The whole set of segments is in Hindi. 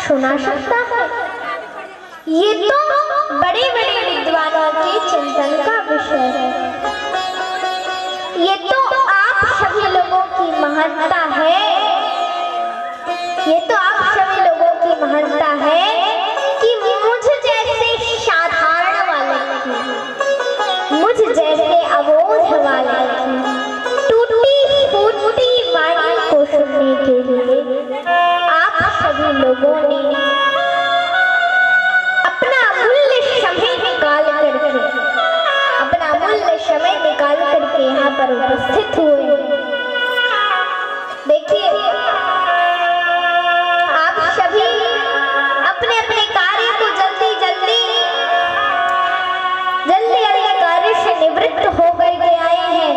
सुना सकता है? ये तो बड़े बड़े विद्वानों के चिंतन का विषय है। ये तो आप सभी लोगों की महानता है। ये तो आप सभी लोगों की महानता है कि मुझ जैसे साधारण वाले की, मुझ जैसे अबोध वाले की टूटी फूटी वाणी को सुनने के लिए आप सभी लोगों ने अपना अमूल्य समय निकाल करके यहाँ पर उपस्थित हुए। देखिए, आप सभी अपने अपने कार्य को जल्दी अपने कार्य से निवृत्त हो करके आए हैं।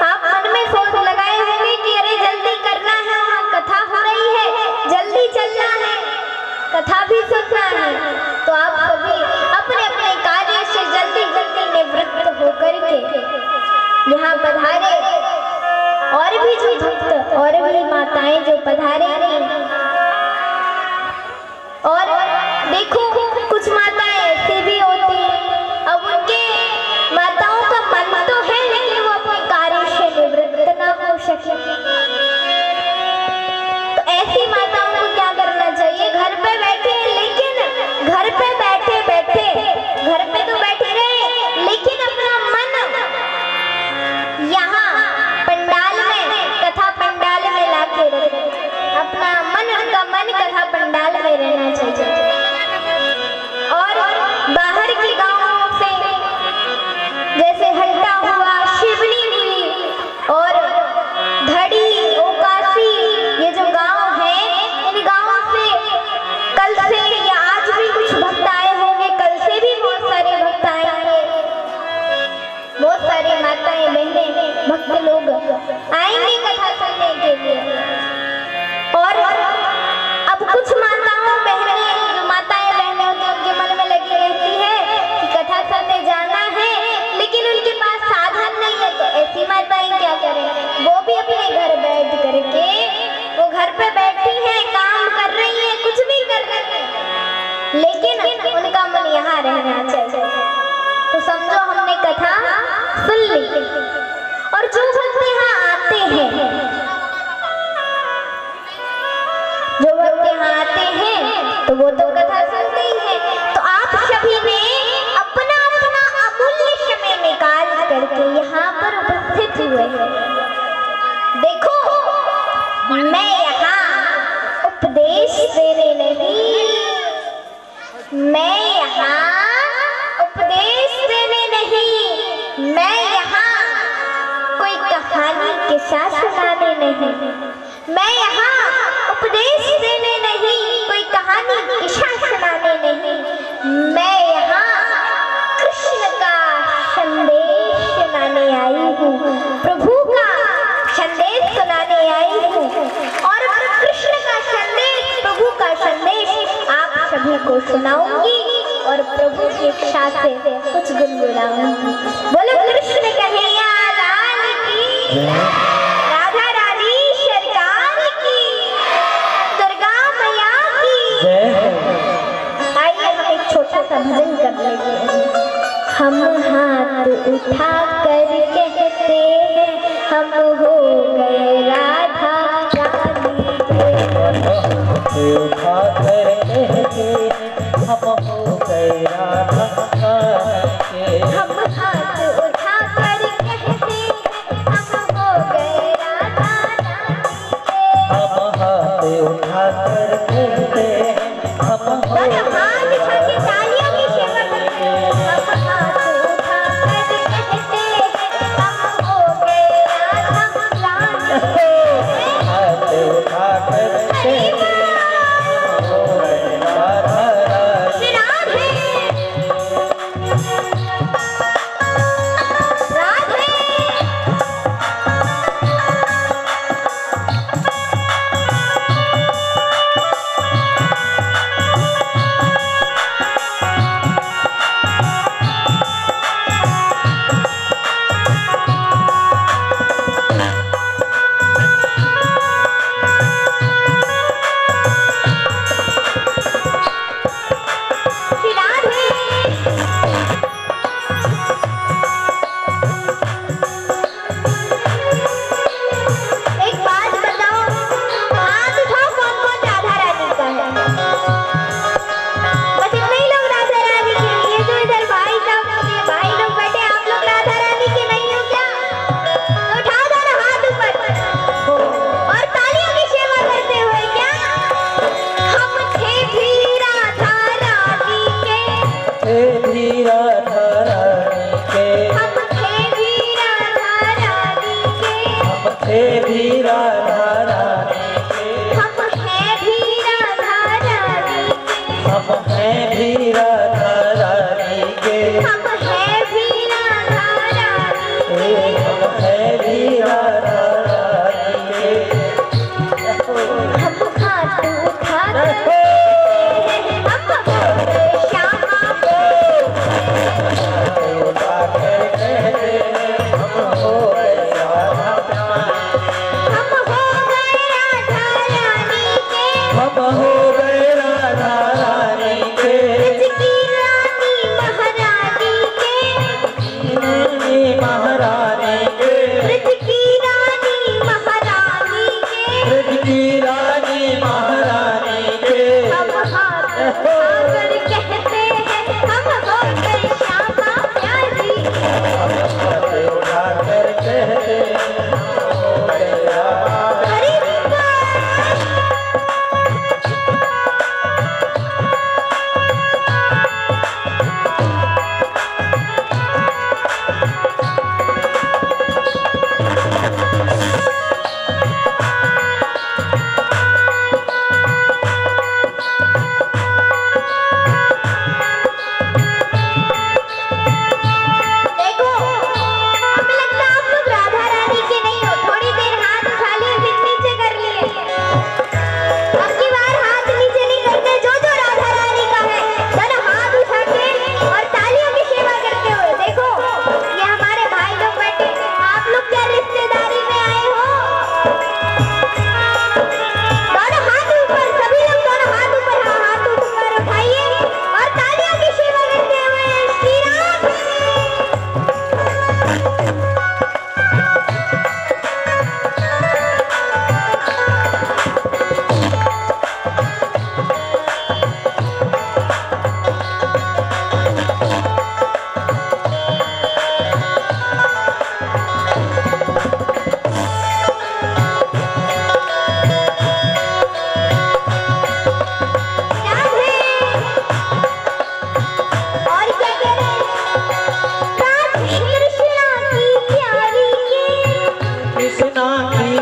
आप मन में सोच लगाए होंगे कि अरे जल्दी करना है, वहाँ कथा हो रही है, जल्दी चलना है, कथा भी सुनना है। तो आप सभी अपने अपने कार्य से जल्दी निवृत्त होकर के यहाँ पधारे। और भी जो भक्त और भी माताएं जो पधारे हैं, और देखो कुछ माताएं ऐसी भी होती हैं, अब उनके माताओं का मन तो है लेकिन वो अपने कार्य से निवृत्त ना हो सके। तो ऐसी माताओं को क्या करना चाहिए? घर पे बैठे, लेकिन घर पे बैठे घर पे तो बैठे रहे, लेकिन अपना मन यहाँ पंडाल में, कथा पंडाल में लाके रखे। अपना मन, उनका मन कथा पंडाल में रहना चाहिए। और बाहर के गांवों से जैसे हट्टा हुआ, शिवनी हुई और धड़ी, ओकासी, ये जो गांव हैं, इन गांवों से कल से या आज भी कुछ भक्त आए होंगे, कल से भी बहुत सारे भक्त आएंगे, बहुत सारी माताएं बहनें भक्त लोग आएंगे कथा सुनने के लिए। और अब कुछ माताएं बहनें उनके मन में लगी रहती है कि कथा सुनने जाना है, लेकिन उनके पास साधन नहीं है। तो ऐसी माताएं क्या करें? वो भी अपने घर बैठ करके, वो घर पे बैठी हैं, काम कर रही है, कुछ भी कर रही है, लेकिन उनका मन यहाँ रहना चाहिए। तो समझो हमने कथा सुन ली, और जो भक्त यहाँ आते हैं, तो वो तो कथा सुनते ही हैं। तो आप सभी ने अपना अपना अमूल्य समय निकाल करके यहाँ पर उपस्थित हुए हैं। देखो, मैं यहाँ उपदेश देने नहीं, मैं यहाँ उपदेश देने नहीं, मैं यहाँ कोई कहानी किस्सा सुनाने नहीं, मैं यहाँ उपदेश देने नहीं, कोई कहानी किस्सा सुनाने नहीं, मैं यहाँ कृष्ण का संदेश सुनाने आई हूँ, प्रभु का संदेश सुनाने आई हूँ। और कृष्ण का संदेश, प्रभु का संदेश आप सभी को सुनाऊंगी और प्रभु की इच्छा से कुछ गुनगुनाऊंगी। बोलो कृष्ण कन्हैया लाल की, राधा रानी सरकार की, दुर्गा मैया की। आइए हम एक छोटा सा भजन कर लेते हैं। हम हाथ उठा कर कहते हैं, हम हो गए राधा रानी के। उठा कर कहते हम हो गए राधा के। हम हाथ उठा कर कहते हम हो गए राधा रानी के। हम हाथ उठा कर कहते हम हो गए राधा के। तालियों की सेवा करते हैं। हम हाथ उठा कर कहते हम हो गए राधा रानी के। हाथ उठा कर कहते हम हो गए राधा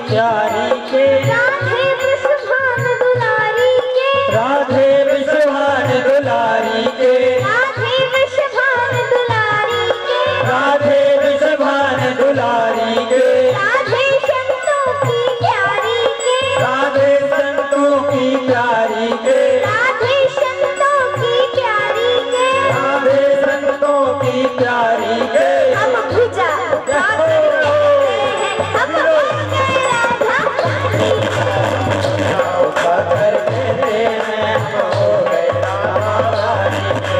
प्यारी के, राधे विश्वभान दुलारी के, राधे विश्वभान दुलारी के, राधे विश्वभान दुलारी के, राधे विश्वभान दुलारी के, राधे संतों की प्यारी के, राधे संतों की प्यारी के, राधे संतों की प्यारी के, राधे संतों की प्यारी के। हम भुजा उठाकर कहते हैं हम हो गए राधा रानी के। उठाकर कहते हैं हम हो गए राधा रानी के।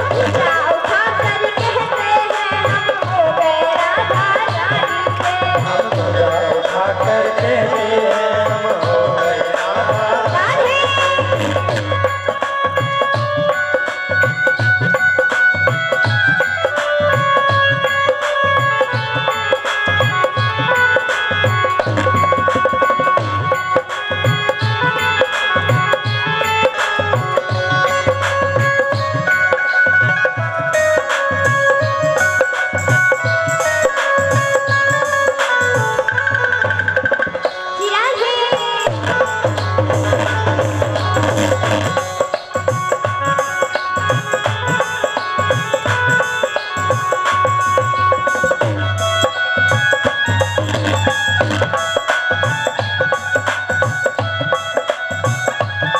भुजा उठाकर कहते हैं हम हो गए राधा रानी के। हम पूजा उठाकर कहते हैं हम हो गए राधा राधे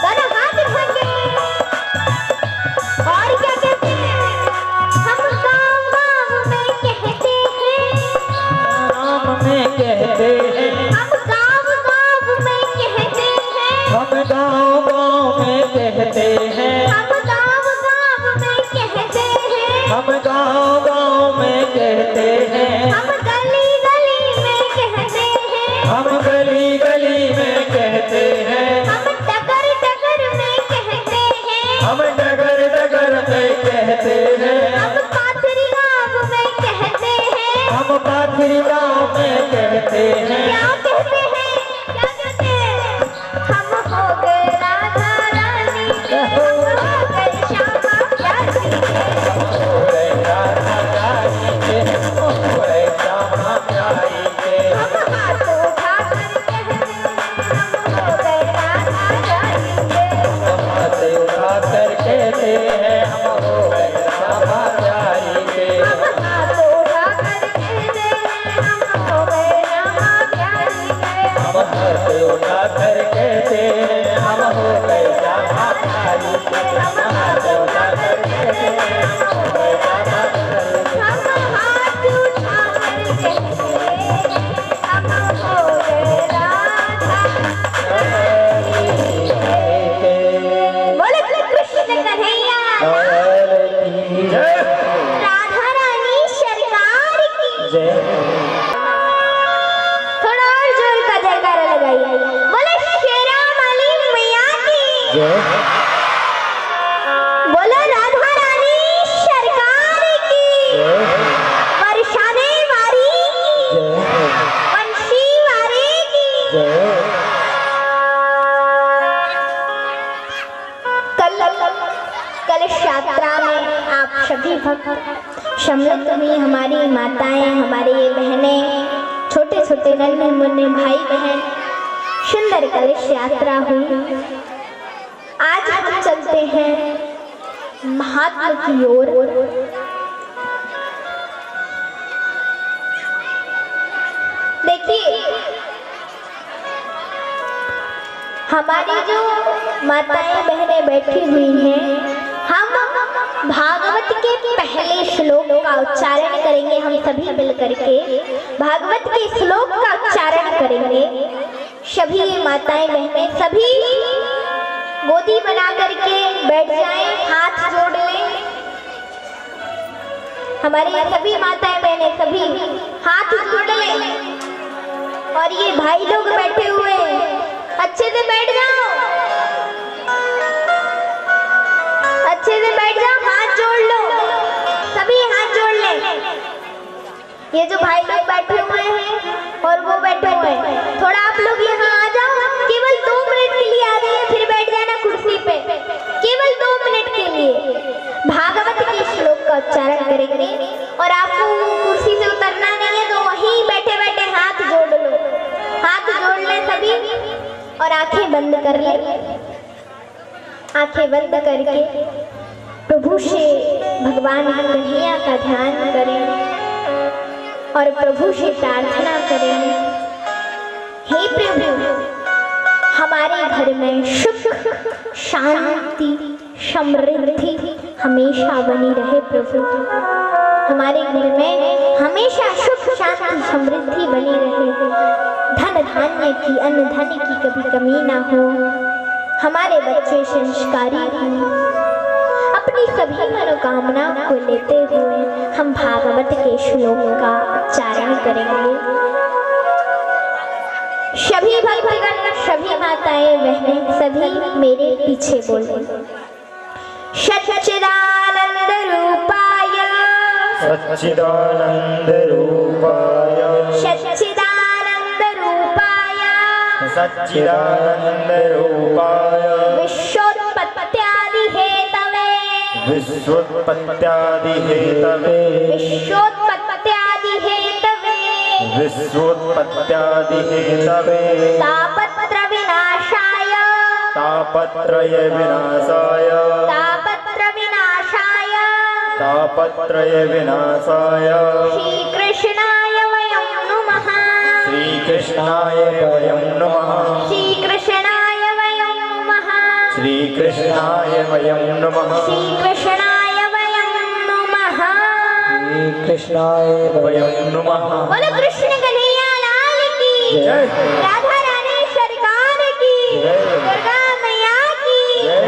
दोनों हाथ उठा के और क्या कहते हैं हम गाँव में कहते हैं नाम में कहते हैं, हम गाँव में कहते हैं हम गाँव में कहते हैं, हम गाँव में कहते हैं हम गाँव में कहते हैं, हम गली गली में कहते हैं हम गली गली में कहते हैं, हम डगर डगर में कहते हैं हम डगर डगर में कहते हैं, हम पाथरी गाँव में कहते हैं हम पाथरी गाँव में कहते हैं। क्या कहते हैं क्या कहते हैं हम हो गए राधा रानी के, हम हो गए श्यामा प्यारी के। हो गए राधा रानी के, हो गए श्यामा प्यारी के। हम हाथ उठाकर कहते हैं हम हो गए राधा रानी के। हम हाथ उठाकर कहते हैं हम हो गए श्यामा प्यारी के। हम हाथ उठाकर कहते हैं हम हो गए रामा प्यारी के। हम हाथ उठाकर कहते हैं हम हो गए श्यामा प्यारी के। हम हाथ उठाकर कहते हैं हम हो गए श्यामा प्यारी के। हम हाथ उठाकर कहते हैं हम हो गए राधा रानी के। बोले कृष्ण कन्हैया लाल की जय, राधा रानी सरकार की। जय। थोड़ा और जोर का जयकारा लगाइए। बोले शेरा वाली मैया की। जय। बोलो राधा रानी सरकार की। जय। बरसाने वाली की। जय। बंशी वाली की। जय। कलश यात्रा में आप सभी भक्त सम्मिलित हुई, हमारी माताएं, हमारी बहनें, छोटे छोटे नन्हे मुन्ने भाई बहन, सुंदर कलश यात्रा हुई। आज हम चलते हैं महात्मा की ओर। देखिए हमारी जो माताएं बहनें बैठी हुई हैं, हम भागवत के पहले श्लोक का उच्चारण करेंगे। हम सभी मिल करके भागवत के श्लोक का उच्चारण करेंगे। सभी माताएं बहनें सभी गोदी बना करके बैठ जाएं, हाथ जोड़ लें। हमारी सभी माताएं बहनें सभी हाथ जोड़ लें। और ये भाई लोग बैठे हुए हैं, अच्छे से बैठ जाओ, अच्छे से बैठ जाओ, हाथ जोड़ लो, सभी हाथ जोड़ लें। ये जो भाई लोग बैठे हुए हैं और वो बैठे हुए हैं, थोड़ा आप लोग यहाँ आ जाओ। केवल 2 मिनट के लिए आ जाइए, फिर बैठ जाना कुर्सी पे। केवल 2 मिनट के लिए भागवत के श्लोक का उच्चारण करेंगे और आपको कुर्सी से उतरना नहीं है, तो वहीं बैठे बैठे हाथ जोड़ लो, हाथ जोड़ और आंखें बंद कर ले। आंखें बंद करके प्रभु से भगवान कन्हैया का ध्यान करें और प्रभु से प्रार्थना करें, हे प्रभु हमारे घर में सुख शांति समृद्धि हमेशा बनी रहे। प्रभु हमारे घर में हमेशा सुख शांति समृद्धि बनी रहे, धन धान्य की अन्न धन की कभी कमी ना हो, हमारे बच्चे संस्कारी हों। अपनी सभी मनोकामना को लेते हुए हम भागवत के श्लोक का उच्चारण करेंगे। सभी भक्तगण, सभी माताएं बहनें, सभी मेरे पीछे बोले। सच्चिदानंद रूपाय सच्चिदानंद रूपाय सच्चिदानंद रूपाय सच्चिदानंद रूपाय विश्वोत्पत्त्यादि हेतवे विश्वोत्पत्त्यादि हेतवे विश्वोत्पत्त्यादि हेतवे विश्वोत्पत्त्यादि हेतवे तापत्र विनाशाय तापत्रय विनाशाय तापत्र विनाशाय तापत्रय विनाशाय श्री कृष्णाय वयं नमः श्री कृष्णाय वयं नमः श्री कृष्णाय वयं नमः श्री कृष्णाय वयं नमः श्री कृष्णाय वयं नमः श्री कृष्णाय वयं नमः। बोलो कृष्ण कन्हैया लाल की जय। राधा रानी सरकार की जय। दुर्गा मैया की जय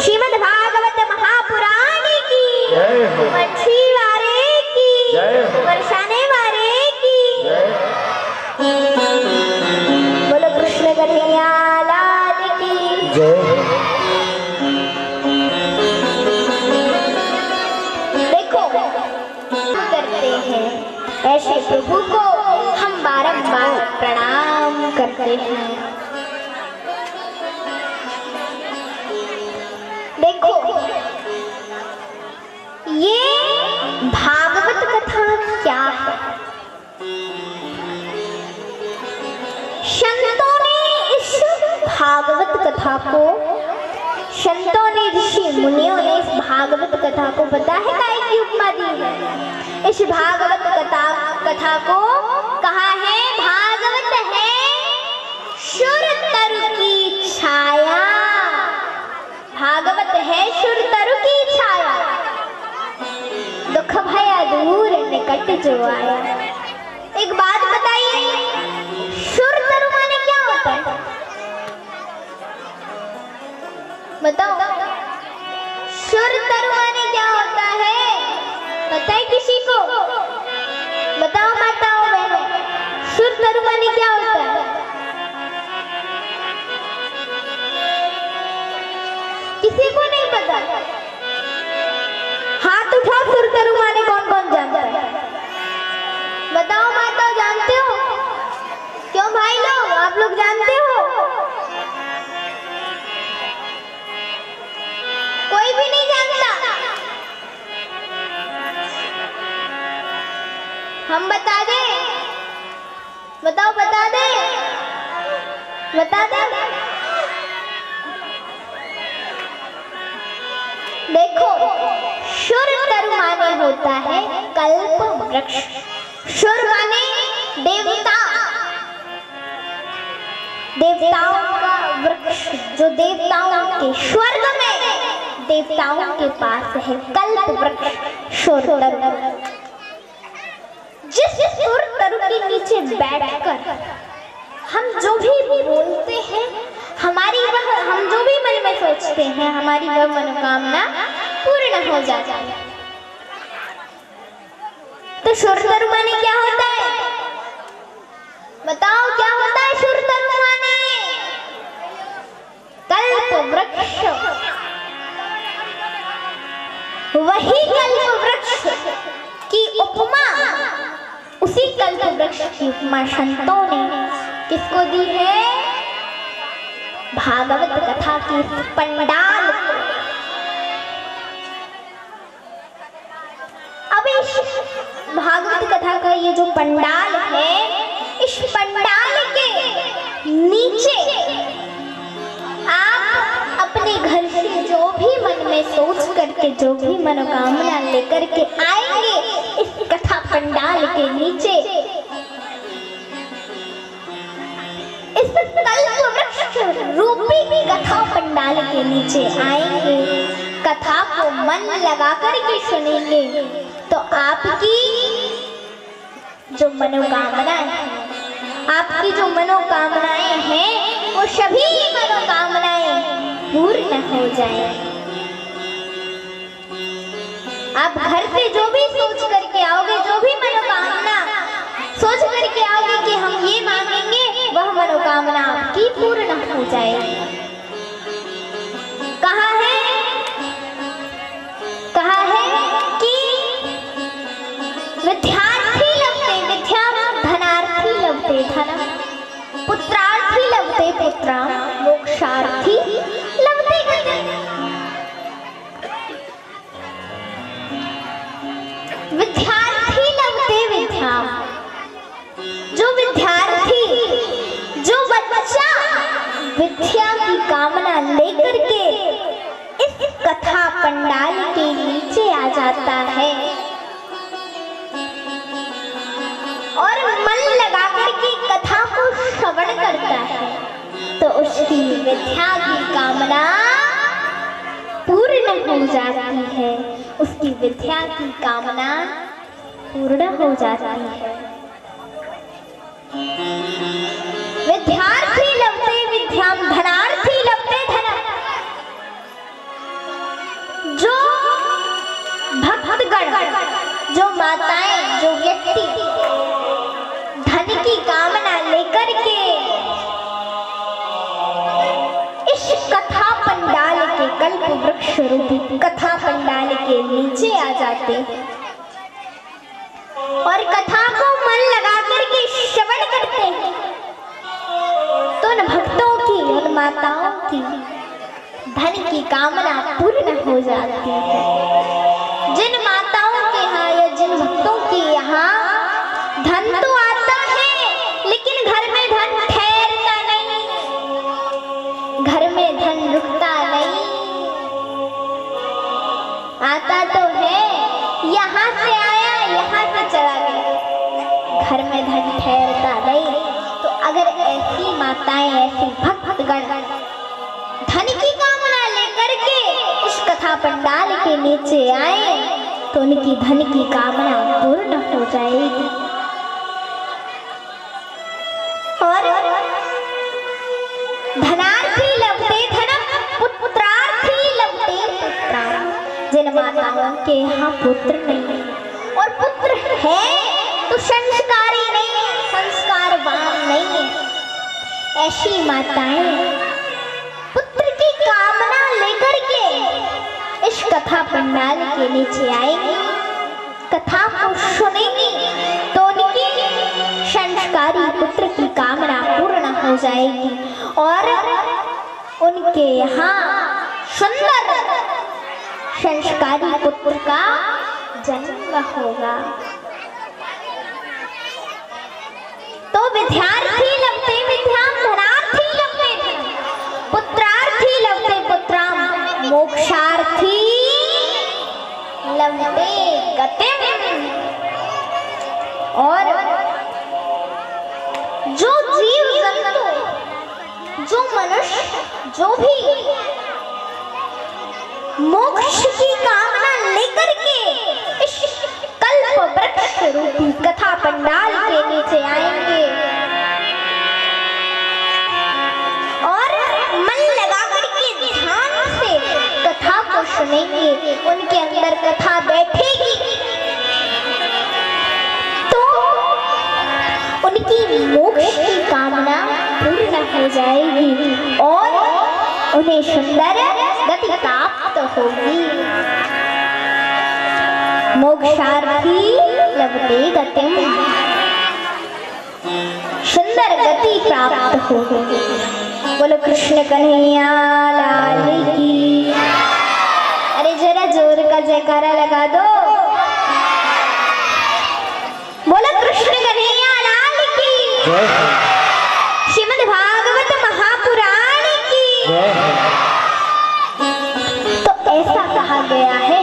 श्रीमद् भागवत महापुराण की जय हो। मच्छी वारे की जय हो। बरसाने वारे की जय बोलो कृष्ण कन्हैया लाल की जय। देखो हम करते हैं ऐसे प्रभु को हम बारंबार प्रणाम करते हैं। देखो ये भागवत कथा क्या है? संतों ने इस भागवत कथा को, संतों ने ऋषि मुनियों ने इस भागवत कथा को पता है काय की उपमा दी है? इस भागवत कथा को कहा है भागवत है सुर तरु की छाया। भागवत है सुर तरु की छाया, दुख भया दूर निकट जो आया। एक बात बताइए, सुर तरु माने क्या होता है? बताओ, सुर तरु माने क्या होता है? पता है किसी को? बताओ माताओं बहनों, सुर तरु माने क्या होता है? किसी को नहीं पता? हाथ उठाओ, सुर तरु माने कौन कौन जानता है? बताओ माताओं, जानते हो? क्यों भाई लोग, आप लोग जानते हो? कोई भी नहीं जानता? हम बता दें? बताओ, बता दें? बता दें? देखो, सुर तरु माने होता है कल्प वृक्ष। सुर माने देवता, देवताओं का वृक्ष जो देवताओं के स्वर्ग में देवताओं के पास है, कल्प वृक्ष सुर तरु। जिस सुर तरु के नीचे बैठकर हम जो भी बोलते हैं, हमारी वह, हम जो भी मन में सोचते हैं, हमारी वह मनोकामना पूर्ण हो जाती है। तो सुर तरु माने क्या होता है? बताओ क्या होता है सुर तरु माने? कल्प वृक्ष। वही कल्प वृक्ष की उपमा, उसी कल्प वृक्ष की उपमा संतों ने किसको दी है? भागवत कथा की पंडाल को। अब इस भागवत कथा का ये जो पंडाल है, इस पंडाल के नीचे के जो भी मनोकामना लेकर के आएंगे इस कथा पंडाल के नीचे, इस कल्प वृक्ष रूपी कथा पंडाल के नीचे आएंगे, कथा को मन लगा करके सुनेंगे, तो आपकी जो मनोकामनाएं हैं, आपकी जो मनोकामनाएं हैं, वो सभी मनोकामनाएं पूर्ण हो जाएंगी। आप घर से जो भी सोच करके आओगे, जो भी मनोकामना सोच करके आओगे कि हम ये मांगेंगे, वह मनोकामना आपकी पूर्ण हो जाएगी। कहा है कि विद्यार्थी लभते विद्याम, धनार्थी लभते धनम, पुत्रार्थी लभते पुत्राम, मोक्षार्थी लभते गतिम। विद्यार्थी लभते विद्याम, जो विद्यार्थी, जो बच्चा विद्या की कामना लेकर के इस कथा पंडाल के नीचे आ जाता है और मन लगा करके कथा को श्रवण करता है, तो उसकी विद्या की कामना पूर्ण हो जाती है, उसकी विद्या की कामना पूर्ण हो जाती है। विद्यार्थी लभते विद्याम, धनार्थी लभते धनम। जो भक्तगण, जो माताएं, जो व्यक्ति धन की कामना लेकर के इस कथा पंडाल के कल्प वृक्ष रूपी कथा पंडाल के नीचे आ जाते हैं और कथा को मन लगा करके श्रवण करते हैं, तो उन भक्तों की, उन माताओं की धन की कामना पूर्ण हो जाती है। जिन माताओं के यहाँ या जिन भक्तों के यहाँ धन तो आता है, लेकिन घर में धन ठहरता नहीं, घर में धन रुकता नहीं, आता तो है, यहाँ से आया, यहाँ से चला गया, घर में धन ठहरता नहीं। तो अगर ऐसी माताएं, ऐसी भक्तगण धन की कामना लेकर के इस कथा पंडाल के नीचे आए, तो उनकी धन की कामना पूर्ण हो जाएगी। और धनार्थी लभते धनम, पुत्रार्थी लभते पुत्राम। जिन माताओं के यहाँ पुत्र नहीं और पुत्र है तो संस्कारी नहीं है, संस्कारवान नहीं है, ऐसी माताएं पुत्र की कामना लेकर के इस कथा पंडाल के नीचे आएंगी, कथा को सुनेंगी, तो उनकी संस्कारी पुत्र की कामना पूर्ण हो जाएगी और उनके यहाँ सुंदर संस्कारी पुत्र का जन्म होगा। तो विद्यार्थी लभते विद्याम, धनार्थी लभते धनम, पुत्रार्थी लभते पुत्राम, मोक्षार्थी लभते गतिम। और जो जीव जंतु, जो मनुष्य, जो भी मोक्ष की कामना लेकर के इस कल्प वृक्ष रूपी कथा पंडाल के नीचे आएंगे और मन लगा करके ध्यान से कथा को सुनेंगे, उनके अंदर कथा बैठेगी, तो उनकी मोक्ष की कामना पूर्ण हो जाएगी और उन्हें सुंदर गति प्राप्त होगी। मोक्षार्थी लभते गतिम, सुंदर गति प्राप्त होगी। बोलो कृष्ण कन्हैया लाल की। अरे जरा जोर का जयकारा लगा दो। बोलो कृष्ण कन्हैया लाल की। श्रीमद् भागवत महापुराण की। तो ऐसा कहा गया है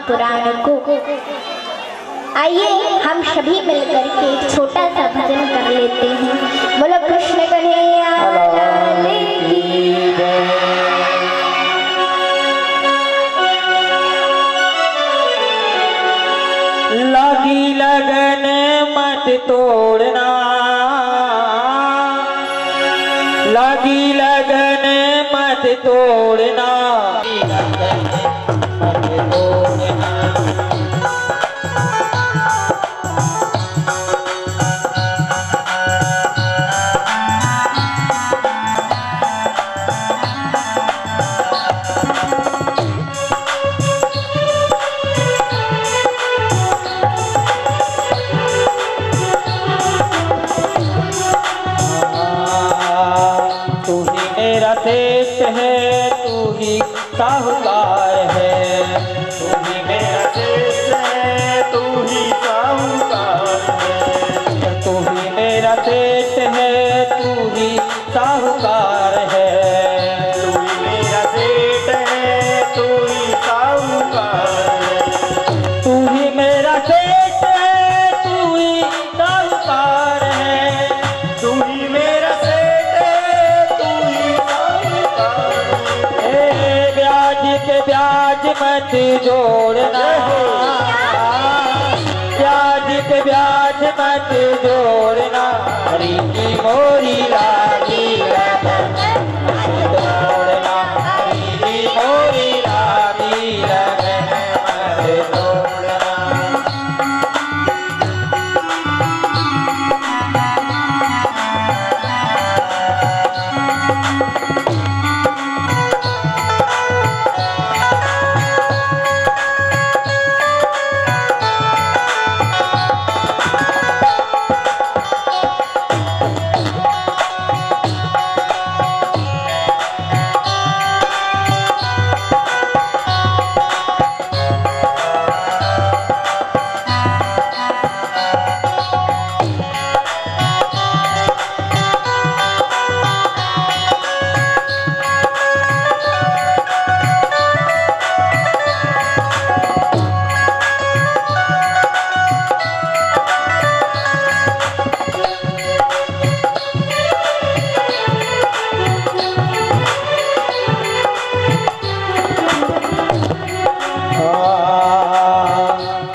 महापुराण को। आइए हम सभी मिलकर के एक छोटा सा भजन कर लेते हैं। बोलो कृष्ण कन्हैया लाल की जय। लगी लगन मत तोड़ना, लगी लगन मत तोड़ना, मत तोड़ना। श्रेष्ठ है तू ही साहूकार है, तू ही मेरा श्रेष्ठ है, तू ही साहूकार है, तू ही मेरा श्रेष्ठ है, तू ही साहूकार है, तू ही मेरा श्रेष्ठ है, तू ही साहूकार है, तू ही मेरा श्रेष्ठ है, तू ही साहूकार है, तू ही मेरा ब्याज मत जोड़ना, ब्याज पे ब्याज मत जोड़ना, हरी की मोरी लागी लगन मत तोड़ना, हरी की मोरी लागी लगन मत तोड़ना।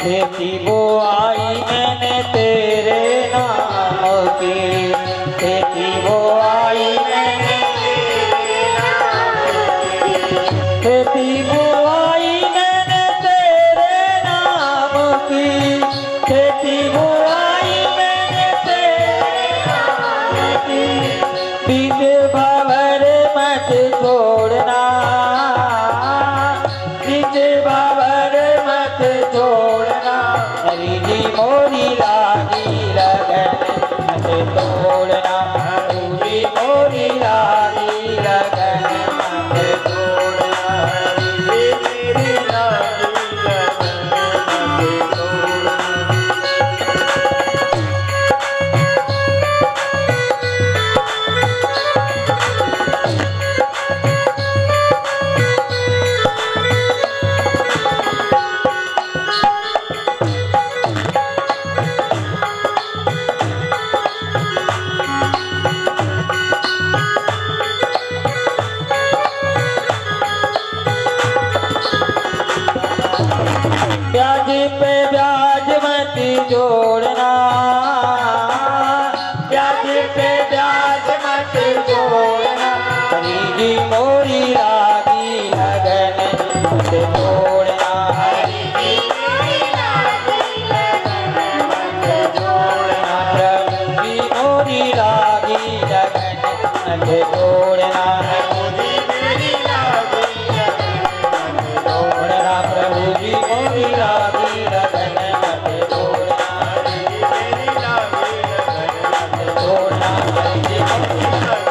खेती बोआई मैंने तेरे नाम की, खेती बोआई मैंने तेरे नाम की, खेती बोआई मैंने तेरे नाम की, खेती बोआई मैंने तेरे नाम की, बीज भंवर मत छोड़ना, बीज भंवर मत छोड़ना, हरी जी मोरी लागी लगन मत तोड़ना, हरी मोरी लागी लगन मत तोड़ना, हरी मेरी लागी लगन मत तोड़ना। ब्याज पे ब्याज मत जोड़ना, ब्याज पे ब्याज मत जोड़ना, हरी जी मोरी लागी लगन मत तोड़ना, हरी जी मोरी लागी लगन मत जोड़ना, प्रभु जी मोरी लागी लगन मत तोड़ना, प्रभु जी मोरी लागी लगन मत तोड़ना, प्रभु जी मोरी लागी लगन मत तोड़ना, मेरी लागी लगन मत तोड़ना, हरी जी मोरी लागी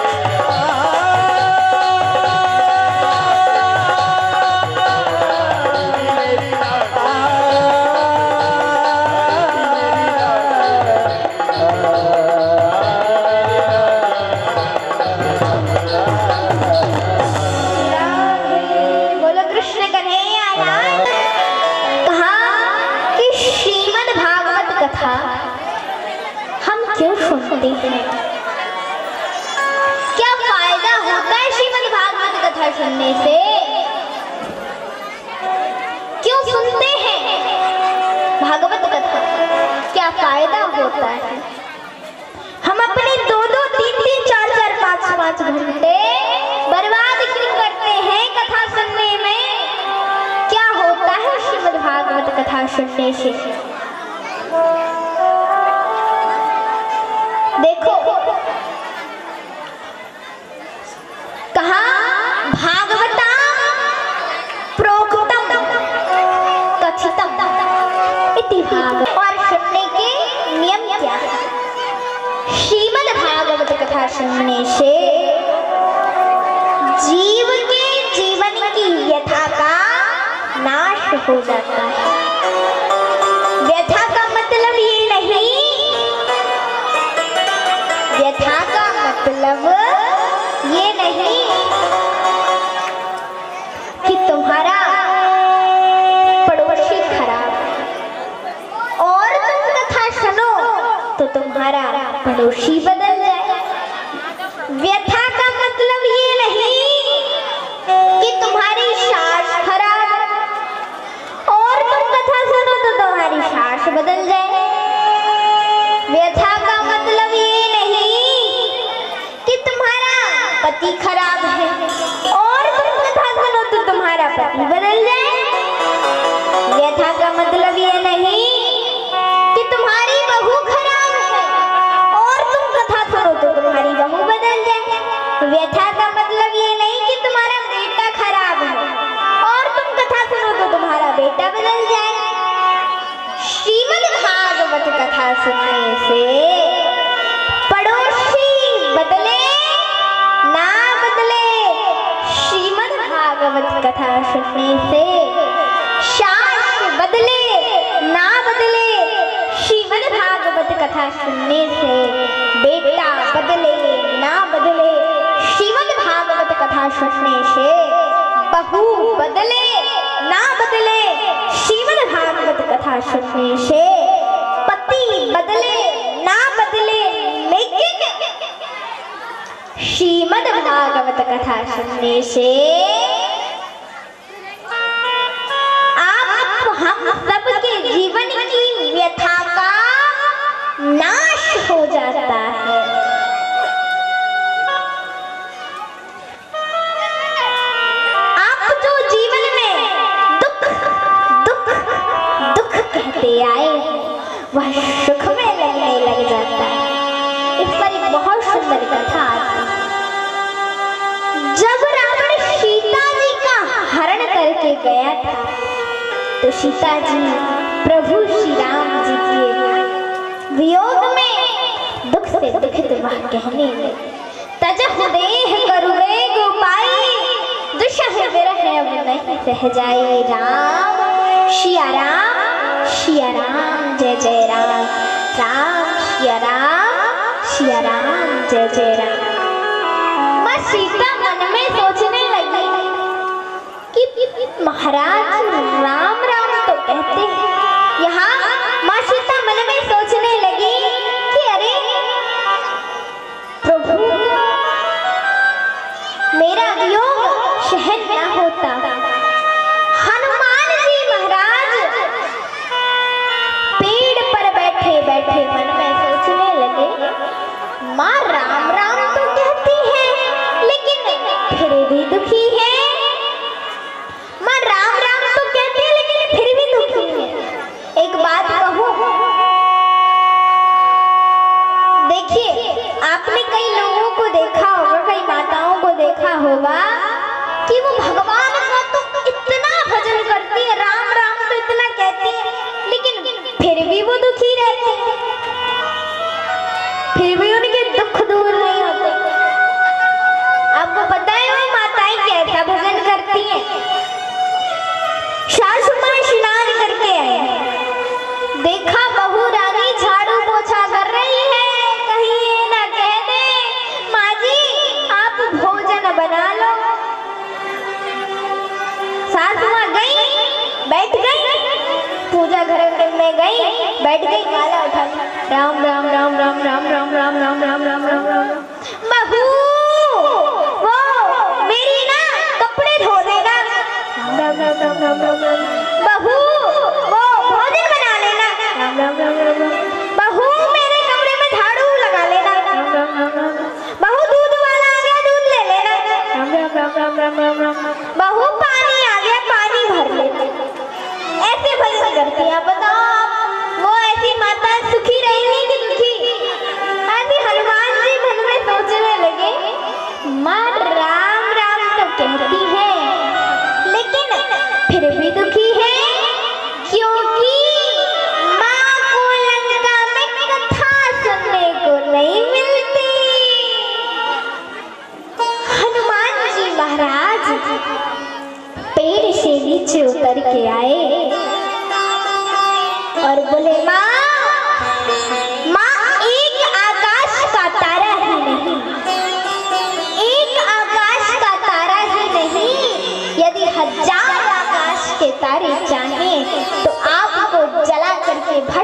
सुनने से? क्यों सुनते हैं भागवत कथा? क्या फायदा होता है? हम अपने 2-2, 3-3, 4-4, 5-5 घंटे बर्बाद क्यों करते हैं कथा सुनने में? क्या होता है श्रीमद् भागवत कथा सुनने से? देखो कहा भागवता प्रोक्तम कथितम इति भागवत। और सुनने के नियम क्या है? श्रीमद् भागवत कथा सुनने से जीव के जीवन की व्यथा का नाश हो जाता है। व्यथा का मतलब ये नहीं, व्यथा का मतलब ये नहीं कि तुम्हारा पड़ोसी खराब और तुम कथा सुनो तो तुम्हारा पड़ोसी बदल जाए। व्यथा का मतलब ये नहीं कि तुम्हारी सास खराब और तुम कथा सुनो तो तुम्हारी सास बदल जाए। व्यथा का मतलब ये नहीं कि तुम्हारा पति खराब है और तुम कथा सुनो तो तुम्हारा पति बदल जाए। व्यथा का मतलब ये नहीं कि तुम्हारी बहू खराब है और तुम कथा सुनो तो तुम्हारी बहू बदल जाए। व्यथा का मतलब ये नहीं कि तुम्हारा बेटा खराब है और तुम कथा सुनो तो तुम्हारा बेटा बदल जाए। श्रीमद् भागवत कथा सुनने से पड़ोसी बदले ना बदले, श्रीमद् भागवत कथा सुनने से सास बदले ना बदले, श्रीमद् भागवत कथा सुनने से बेटा बदले ना बदले, श्रीमद् भागवत कथा सुनने से बहू बदले ना बदले, श्रीमद् भागवत कथा सुनने से पति बदले ना बदले, लेकिन श्रीमद् भागवत कथा सुनने से आप हम सबके जीवन की व्यथा का नाश हो जाता है। आप जो जीवन में दुख दुख दुख कहते आए वह सुख में लगने लग जाता है। इस पर एक बहुत सुंदर कथा आती है। जब रावण सीता जी का हरण करके गया था तो सीता जी प्रभु श्री राम जी के वियोग में दुख से दुखित वह कहने लगे, तजहु देह करुणे गोपाई, दुषह विरह अब नहीं सह जाए। राम सिया राम, सिया राम जय जय राम, राम सिया राम, सिया राम जय जय राम। माँ सीता मन में सोचने लगी कि महाराज राम राम तो कहते हैं। यहाँ माँ सीता मन में सोचने लगी कि अरे प्रभु मेरा वियोग सहन न होता। हनुमान जी महाराज पेड़ पर बैठे बैठे मन में सोचने लगे, माँ राम राम तो कहती है लेकिन फिर भी दुखी है। माँ राम राम तो कहती है लेकिन फिर भी दुखी है। एक बात कहूँ, देखिए आपने कई लोगों को देखा होगा, कई माताओं को देखा होगा कि वो भगवान का तो इतना भजन करती है, राम राम तो इतना कहती है, लेकिन फिर भी वो दुखी रहती है, फिर भी उनके दुख दूर नहीं होते। आपको पता है वो माताएं कैसा भजन करती हैं? सासु मां स्नान करके आए, देखा बहू रानी झाड़ू पोछा कर रही है, कहीं ये ना कह दे माँ जी आप भोजन बना लो। सासु मां गई, बैठ गई, पूजा घर में गई, बैठ गई, माला उठा ली, राम राम राम राम राम राम राम राम राम राम राम राम राम। बहू वो मेरी ना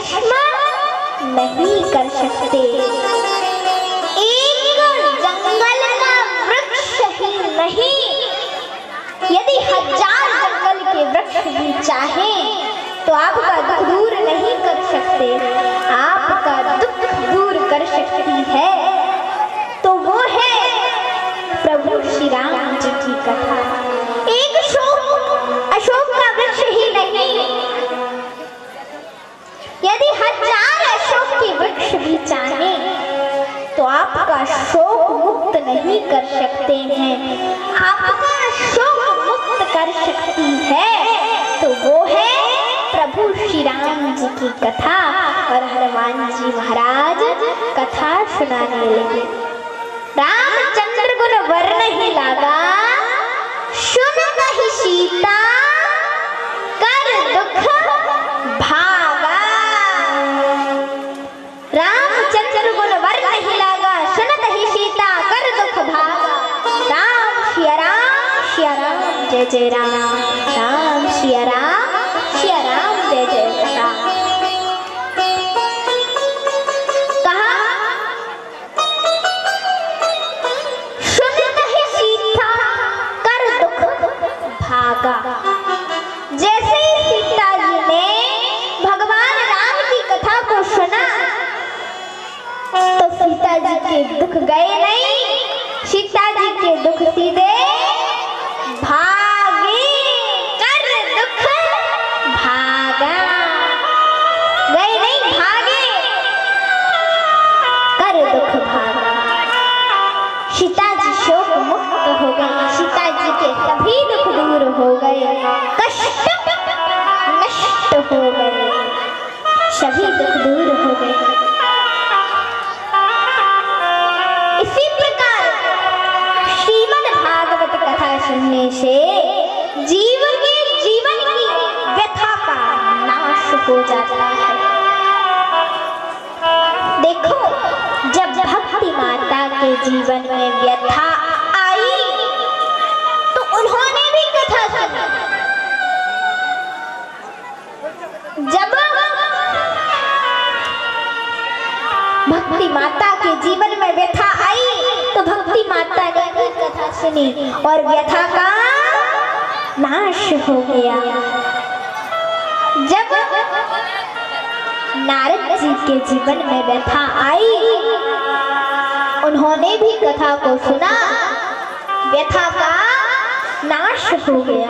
भस्म नहीं कर सकते। एक जंगल का वृक्ष ही नहीं, यदि 1000 जंगल के वृक्ष भी चाहें तो आपका दुख दूर नहीं कर सकते। आपका दुख दूर कर सकती है तो वो है प्रभु श्री राम जी की कथा। एक अशोक का वृक्ष ही नहीं, यदि 1000 अशोक के वृक्ष भी चाहें तो आपका शोक मुक्त नहीं कर सकते हैं। आपका शोक मुक्त कर सकती है तो वो है प्रभु श्री राम जी की कथा। और हनुमान जी महाराज कथा सुनाने लगे। रामचंद्र गुण वर्ण ही लागा, सुन कही सीता कर दुख भागा। रामचंद्र गुण वर्ण ही लागा, सुनत ही सीता कर दुख भागा। राम सिया राम जय जय राम, राम सिया राम जय जय राम। कहा सुनत ही सीता कर दुख भागा। जैसे ही सीता जी ने भगवान राम की कथा को सुना तो सीता जी के दुख गए नहीं, सीता जी के दुख सीधे भागे। कर दुख भागा, गए नहीं, भागे, कर दुख भागा। सीता जी शोक मुक्त हो गई, सीता जी के सभी दुख दूर हो गए, कष्ट नष्ट हो गए, सभी दुख दूर हो गए। इसी प्रकार श्रीमद् भागवत कथा सुनने से जीवन की व्यथा का नाश हो जाता है। देखो, जब भक्ति माता के जीवन में व्यथा आई तो उन्होंने भी कथा सुनी। जब भक्ति माता के जीवन में व्यथा आई तो भक्ति माता ने भी कथा सुनी और व्यथा का नाश हो गया। जब नारद जी के जीवन में व्यथा आई, उन्होंने भी कथा को सुना, व्यथा का नाश हो गया।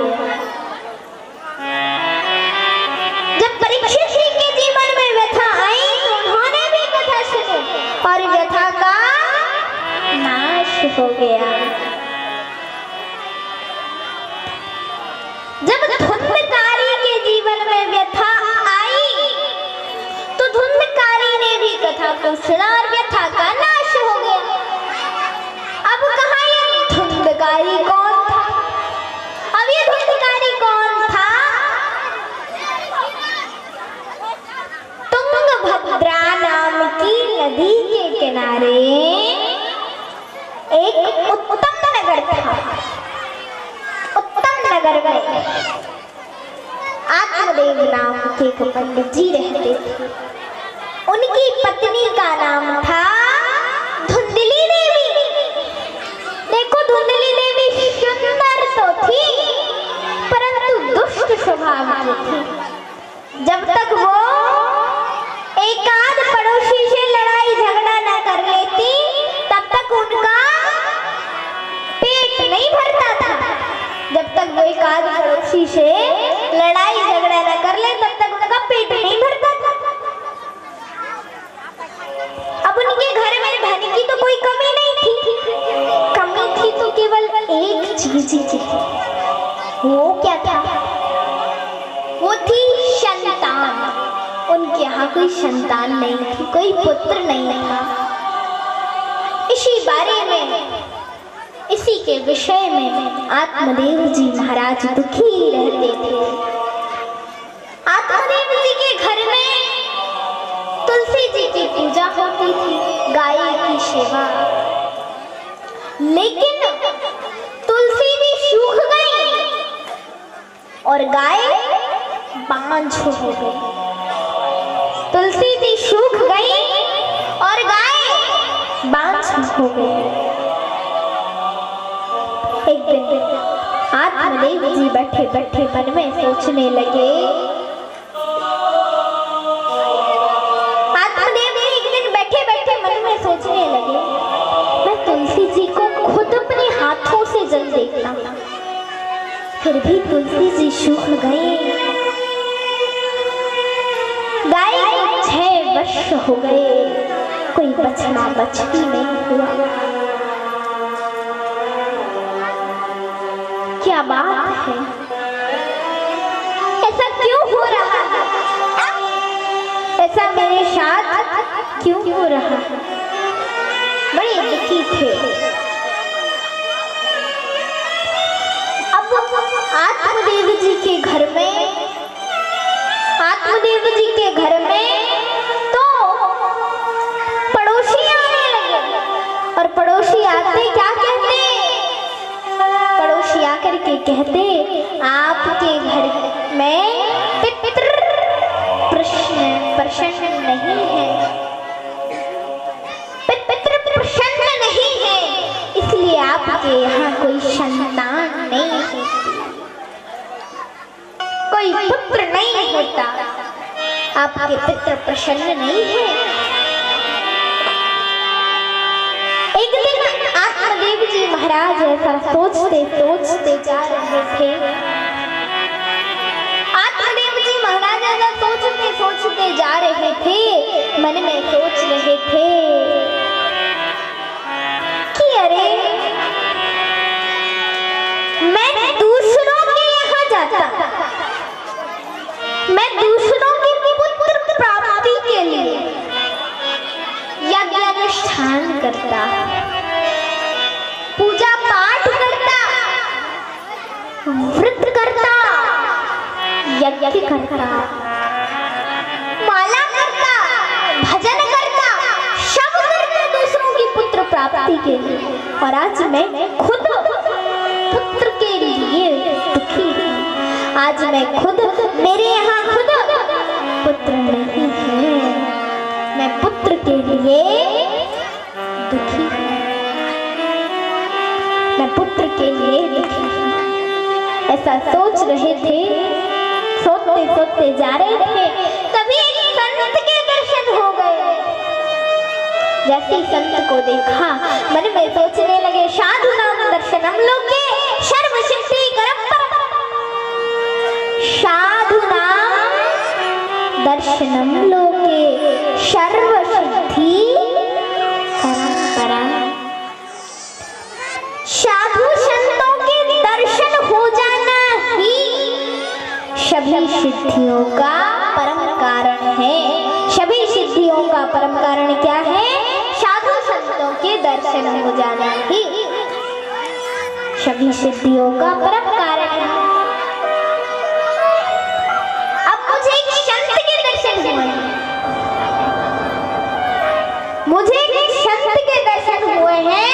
जब परीक्षित जी के जीवन में व्यथा आई तो उन्होंने भी कथा सुनी और व्यथा का नाश हो गया। जब धुंधकारी के जीवन में व्यथा आई तो धुंधकारी ने भी कथा को सुना और व्यथा का नाश हो गया। अब कहाँ ये धुंधकारी कौन था? अब ये धुंधकारी कौन था? तुंगभद्रा नाम की नदी के किनारे एक उत्तम नगर था। उत्तम नगर में आत्मदेव नाम के एक पंडित जी रहते थे। उनकी पत्नी का नाम था धुंधली देवी। देखो, धुंधली देवी सुंदर तो थी परंतु दुष्ट स्वभाव की थी। जब तक वो एकाध पड़ोसी से लड़ाई झगड़ा न कर लेती तब तक उनका पेट नहीं भरता था। जब तक वो एकाध पड़ोसी से लड़ाई झगड़ा न कर ले तब तक उनका पेट नहीं भरता था। अब उनके घर में धन की तो कोई कमी नहीं थी, कमी थी तो केवल एक चीज ही थी। वो क्या था? वो थी संतान। उनके यहाँ कोई संतान नहीं थी, कोई पुत्र नहीं था। इसी बारे में, इसी के विषय में आत्मदेव जी महाराज दुखी रहते थे। आत्मदेव जी के घर में तुलसी जी की पूजा होती थी, गाय की सेवा। लेकिन तुलसी जी सूख गई और गाय बांझ हो गई। तुलसी जी सूख गई और गाय बांझ हो गई। एक दिन आत्मदेव जी बैठे बैठे मन में सोचने लगे। आत्मदेव जी एक दिन बैठे बैठे मन में सोचने लगे, मैं तुलसी जी को खुद अपने हाथों से जल देखता, फिर भी तुलसी जी सूख गए। गाय को 6 वर्ष हो गए, कोई बछड़ा बछड़ी नहीं हुआ। क्या बात है, ऐसा क्यों हो रहा है? ऐसा मेरे साथ क्यों हो रहा है? बड़े दुखी थे। अब आत्मदेव जी के घर में, आत्मदेव जी के घर में तो पड़ोसी आने लगे, और पड़ोसी आते क्या कहते? पड़ोसी आकर के कहते, आपके घर में पितृ प्रसन्न नहीं है, पितृ प्रसन्न नहीं है, इसलिए आपके यहाँ कोई संतान नहीं है, कोई पुत्र नहीं होता, आपके पितृ प्रसन्न नहीं है। एक दिन आत्मदेव जी महाराज ऐसा सोचते सोचते जा रहे थे। आत्मदेव जी महाराज ऐसा सोचते सोचते जा रहे थे, मन में सोच रहे थे कि अरे मैं दूसरों के यहाँ जाता, मैं दूसरों की पुत्र प्राप्ति के लिए यज्ञ अनुष्ठान करता, पूजा पाठ करता, व्रत करता, यज्ञ करता, माला करता, भजन करता, सब करता दूसरों की पुत्र प्राप्ति के लिए, और आज मैं खुद पुत्र के लिए दुखी हूँ। आज मैं खुद, मेरे यहाँ खुद पुत्र नहीं है, मैं पुत्र के लिए दुखी हूँ, मैं पुत्र के लिए दुखी हूँ। ऐसा सोच रहे थे, सोचते सोचते जा रहे थे, तभी एक संत के दर्शन हो गए। जैसे ही संत को देखा, मन में सोचने लगे, साधु नाम दर्शनम लोके सर्व सिद्धि करम, साधु नाम दर्शनम लोके सर्व सिद्धि परम। साधु संतों के दर्शन हो जाना ही सभी सिद्धियों का परम कारण है। सभी सिद्धियों का परम कारण क्या है? साधु संतों के दर्शन हो जाना ही सभी सिद्धियों का परम कारण है। अब मुझे एक संत के दर्शन हुए, मुझे एक संत के दर्शन हुए हैं।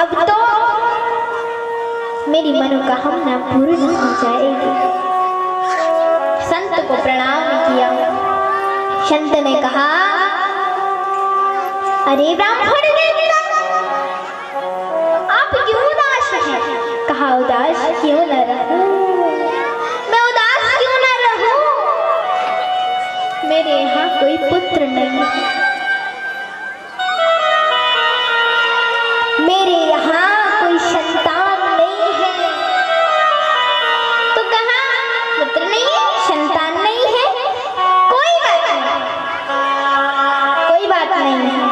अब तो मेरी मनोकामना पूर्ण हो जाएगी। संत को प्रणाम किया। संत ने कहा, अरे ब्राह्मण देवता, आप क्यों उदास हैं? कहा, उदास क्यों न रहूं, मैं उदास क्यों न रहूं, मेरे यहाँ कोई पुत्र नहीं है, मेरे यहाँ कोई संतान नहीं है। तो कहा, पुत्र नहीं है, संतान नहीं है, कोई बात नहीं, कोई बात नहीं है।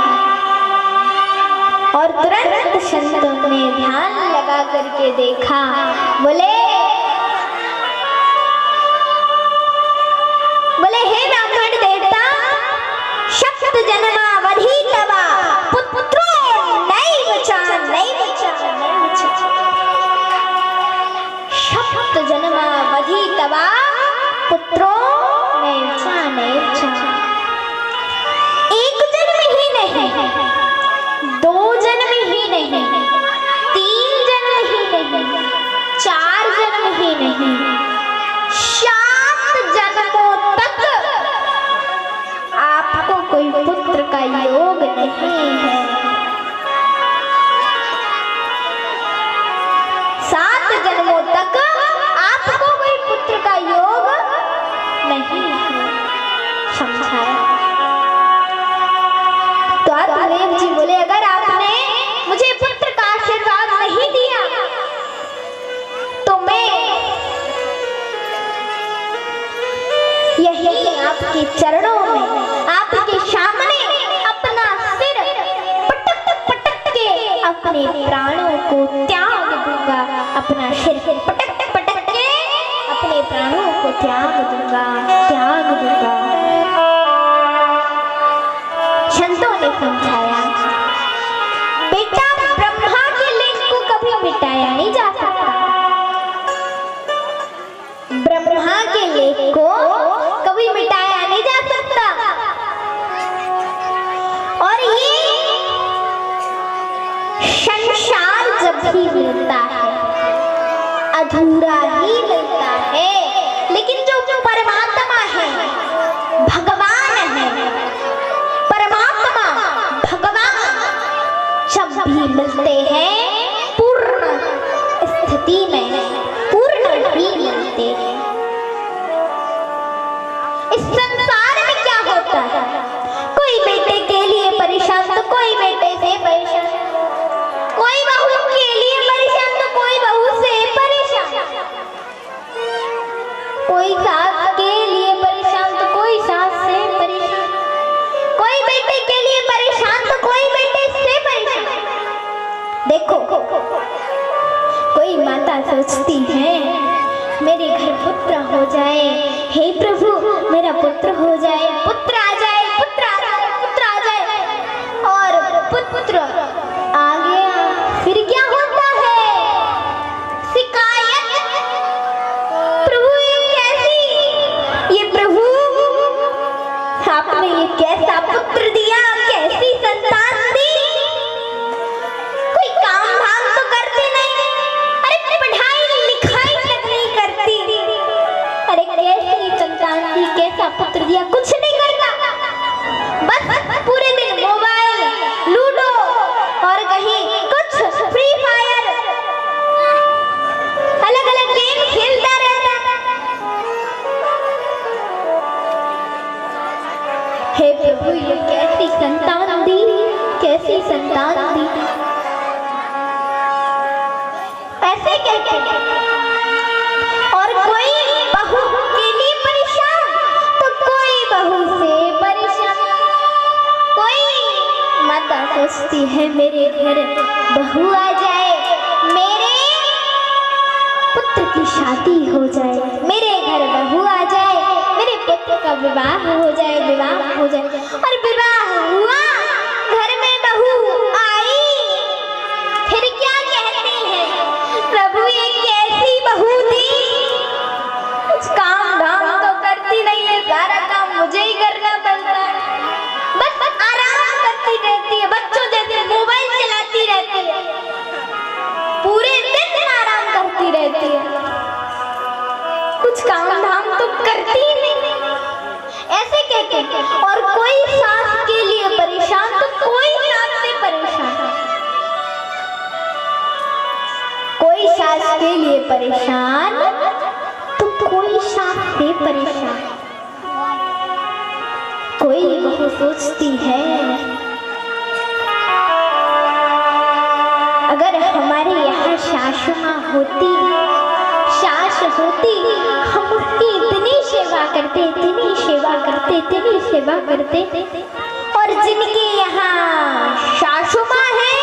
और तुरंत संतों ने ध्यान लगा करके देखा, बोले हे ब्राह्मण देवता, शक्त जन्मावधि तवा पुत्रो नैव च, नैव च, नैव च। शक्त जन्मावधि तवा पुत्रो नैव च, नैव च। एक जन्म ही नहीं, दो जन्म ही नहीं, तीन जन्म ही नहीं, चार जन्म ही नहीं, 7 जन्मों अपने प्राणों को त्याग दूंगा, अपना शरीर पटक पटक के अपने प्राणों को त्याग दूंगा, त्याग दूंगा। संतों ने समझाया, बेटा ब्रह्मा के लिंग को कभी मिटाया नहीं जा सकता, ब्रह्मा के लिंग को कभी मिटाया नहीं जा सकता। और ये संसार जब भी मिलता है अधूरा ही मिलता है, लेकिन जो परमात्मा है, भगवान है, परमात्मा भगवान जब भी मिलते हैं पूर्ण स्थिति में पूर्ण ही मिलते हैं। इस संसार में क्या होता है, कोई बेटे के लिए परेशान तो कोई बेटे से परेशान, कोई बहू के लिए परेशान तो कोई बहू से परेशान, कोई सास के लिए परेशान तो कोई सास से परेशान, कोई बेटे के लिए परेशान तो कोई बेटे से परेशान। देखो कोई माता सोचती है मेरे घर पुत्र हो जाए, हे प्रभु मेरा पुत्र हो जाए, पुत्र आ जाए, पुत्र आ जाए, पुत्र आ जाए, और पुत्र आ गया, फिर क्या होता है, शिकायत, प्रभु ये कैसी, ये प्रभु आपने ये कैसा पुत्र दिया, कैसी संतान दी, कोई काम धाम तो करती नहीं, अरे पढ़ाई लिखाई तक नहीं करती, अरे कैसी संतान दी, कैसा पुत्र दिया, कुछ नहीं करता, बस पूरे दिन मोबाइल, लूडो और कहीं कुछ फ्री फायर, अलग अलग गेम खेलता रहता। हे प्रभु ये कैसी संतान दी, कैसी संतान दी, ऐसे कहते हैं। और कोई बहू के लिए परेशान तो कोई बहू से परेशान, कोई माता सोचती है मेरे घर बहू आ जाए, मेरे पुत्र की शादी हो जाए, मेरे घर बहू आ जाए, मेरे पुत्र का विवाह हो जाए, विवाह हो जाए, और विवाह हुआ, घर में बहू आई, फिर क्या कहती है, प्रभु ये कैसी बहू दी, कुछ काम धाम तो करती नहीं है, सारा काम मुझे ही करना पड़ता है, बस आराम करती रहती है, बच्चों जैसे मोबाइल चलाती रहती है, पूरे दिन आराम करती रहती है, कुछ काम धाम तो करती ही नहीं, ऐसे कहते हैं। और कोई सास के लिए परेशान तो कोई सास से परेशान, कोई सास के लिए परेशान तो कोई सास से परेशान। कोई बहू सोचती है अगर हमारे यहाँ सासू माँ होती, सास होती, हम उसकी इतनी सेवा करते, इतनी सेवा करते, इतनी सेवा करते, और जिनके यहाँ सासू माँ है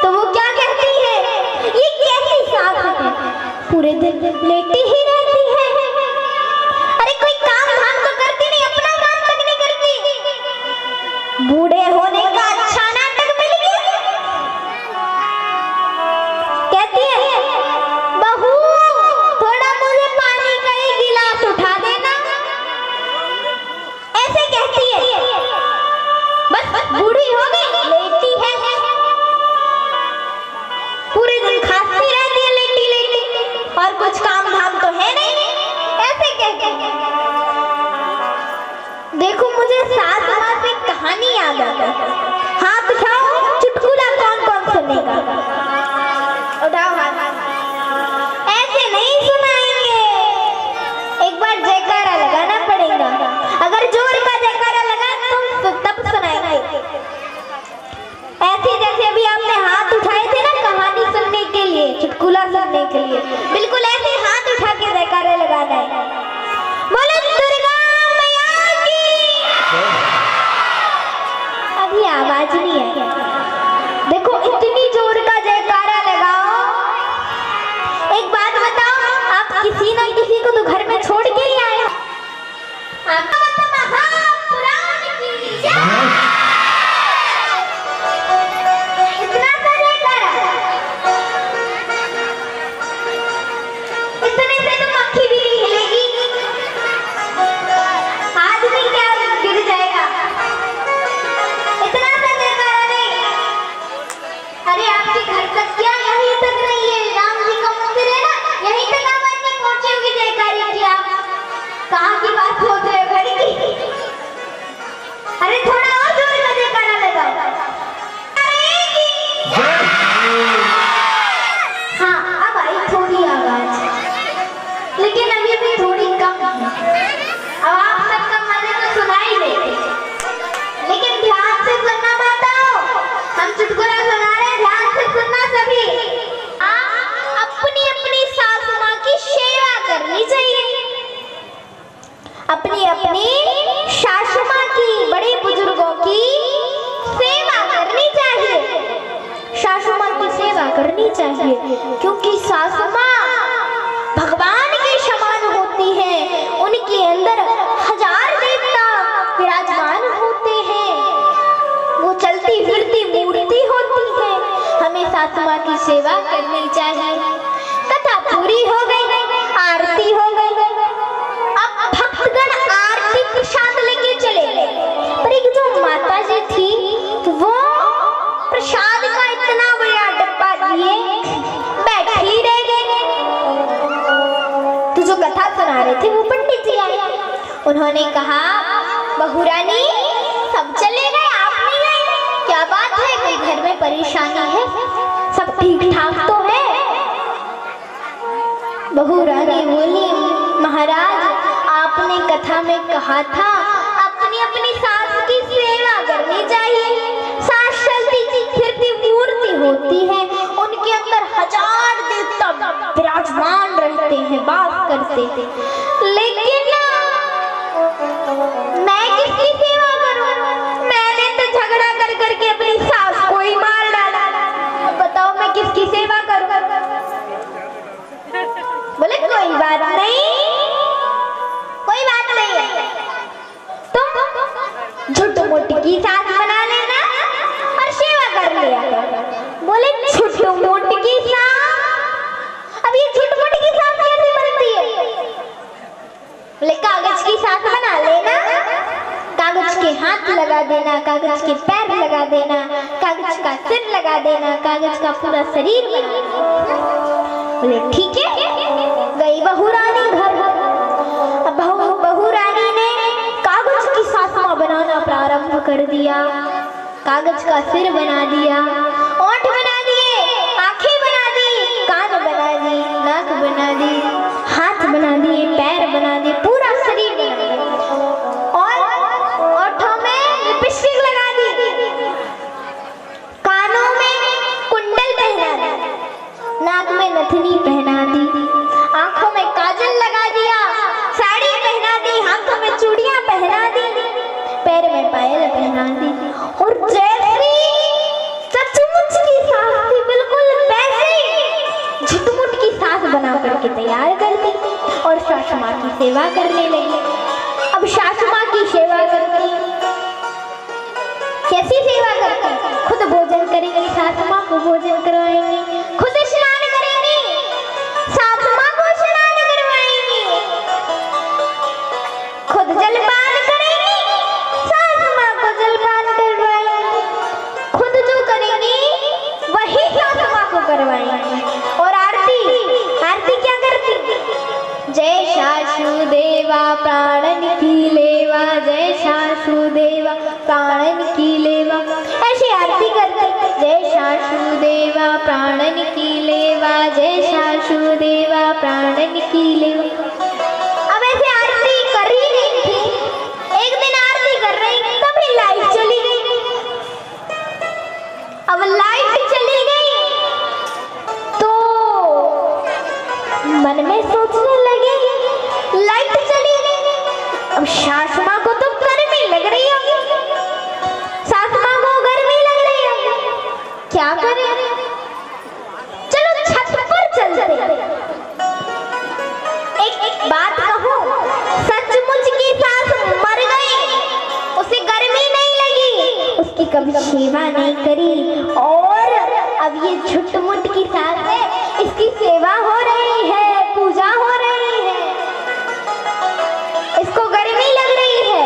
तो वो क्या कहती है, ये कैसी सास है, पूरे दिन लेटी ही रहती है, अरे कोई काम धाम तो करती नहीं, अपना काम तक नहीं करती, बूढ़े होने का अच्छा नाटक मिल गया, कहती है बहू थोड़ा मुझे पानी का एक गिलास उठा देना, ऐसे कहती है, बस बूढ़ी हो गई, लेटी है, पूरे दिन खाती रहती है लेटी लेटी, और कुछ काम धाम तो है नहीं, ऐसे कहते हैं। देखो मुझे सास माँ से कहानी याद आ गई, हाथ उठाओ, चुटकुला कौन कौन सुनेगा, उठाओ हाथ, ऐसे नहीं सुनाएंगे, एक बार जयकारा लगाना पड़ेगा, अगर जोर का जयकारा लगा तो तब सुनाएंगे, ऐसे जैसे अभी आपने हाथ उठाए थे ना कहानी सुनने के लिए, चुटकुला सुनने के लिए, बिल्कुल ऐसे हाथ उठा के जयकारे लगाना है, बोलो दुर्गा मैया की। अभी आवाज नहीं है, देखो इतनी जोर करनी चाहिए, क्योंकि सासू माँ भगवान के समान होती है, उनके अंदर हजार देवता विराजमान होते हैं, वो चलती फिरती मूर्ति होती है। हमें सासू माँ की सेवा करनी चाहिए। कथा पूरी हो गई, आरती हो गई। अब भक्तगण आरती प्रसाद लेके चले गए, पर एक जो माता जी थी वो प्रसाद का इतना बड़ा डब्बा लिए बैठी रह गई। तो जो कथा सुना रहे थे वो पंडित जी आए, उन्होंने कहा बहू रानी सब चले गए, आप नहीं गए, क्या बात है, कोई घर में परेशानी है, सब ठीक ठाक तो है? बहू रानी बोली महाराज आपने कथा में कहा था अपनी अपनी सास की सेवा करनी चाहिए। सास चलती फिरती मूर्ति होती है, उनके अंदर हजार देवता विराजमान रहते हैं, बात करते थे, लेकिन मैं किसकी सेवा करूं? मैंने तो झगड़ा कर करके अपनी सास को ही मार डाला। अब बताओ मैं किसकी सेवा करूं? बोले कोई बात नहीं, कोई बात नहीं, तुम झूठ मूठ की सास बना लेना और सेवा कर लिया। बोले झूठ मूठ की सास? अब ये झूठ मूठ की सास कैसे बनती है? बोले कागज की सास बना लेना, कागज के हाथ लगा देना, कागज के पैर लगा देना, कागज का सिर लगा देना, कागज का पूरा शरीर बना देना। बोले ठीक है। गई बहू रानी घर। अब बहू रानी ने कागज की सासमा बनाना प्रारंभ कर दिया, कागज का सिर बना दिया, ओंठ बना दिए, आंखें बना दी, कान बना दी, नाक बना दी, हाथ बना दिए, पैर बना दिए, पूरा शरीर बना दिया, और ओठों में लिपस्टिक लगा दी, कानों में कुंडल पहना दी, नाक में नथनी पहना दी, आंखों में काजल लगा दिया, साड़ी पहना दी, हाथों में चूड़ियां पहना दी, पैर में पायल पहना दी, और जैसी सचमुच की सास थी बिल्कुल वैसे झुटमुट की सास बना करके तैयार कर दी और सासू माँ की सेवा करने लगी। अब सासू माँ की सेवा करती, कैसी सेवा करती? खुद भोजन करेंगी, सासू माँ को भोजन करवाएंगी, खुद स्नान करेंगी, सासू माँ को स्नान करवाएंगी, खुद जलपान करेंगी, सासू माँ को जलपान करवाएंगी, खुद जो करेंगी वही सासू माँ को करवाएंगी। और आरती, आरती क्या करती? जय सासू देवा प्राणन की लेवा, जय सासू देवा प्राणन की लेवा, ऐसी आरती करते। जय सासू देवा प्राणन की लेवा, जय सासू देवा प्राणन की लेवा। अब ऐसे आरती कर ही रही थी, एक दिन आरती कर रही तभी लाइट चली गई। अब लाइट चली गई तो मन में सोचने लगे लाइट चली गई, अब सासू माँ को तो गर्मी लग रही होगी, सासू माँ को गर्मी लग रही होगी, क्या करें? चलो छत पर चलते। एक बात कहूँ, सचमुच की सास मर गई, उसे गर्मी नहीं लगी, उसकी कभी सेवा नहीं करी, और अब ये झुटमुट की सास है, इसकी सेवा हो रही है, पूजा हो रही है, इसको गर्मी लग रही है,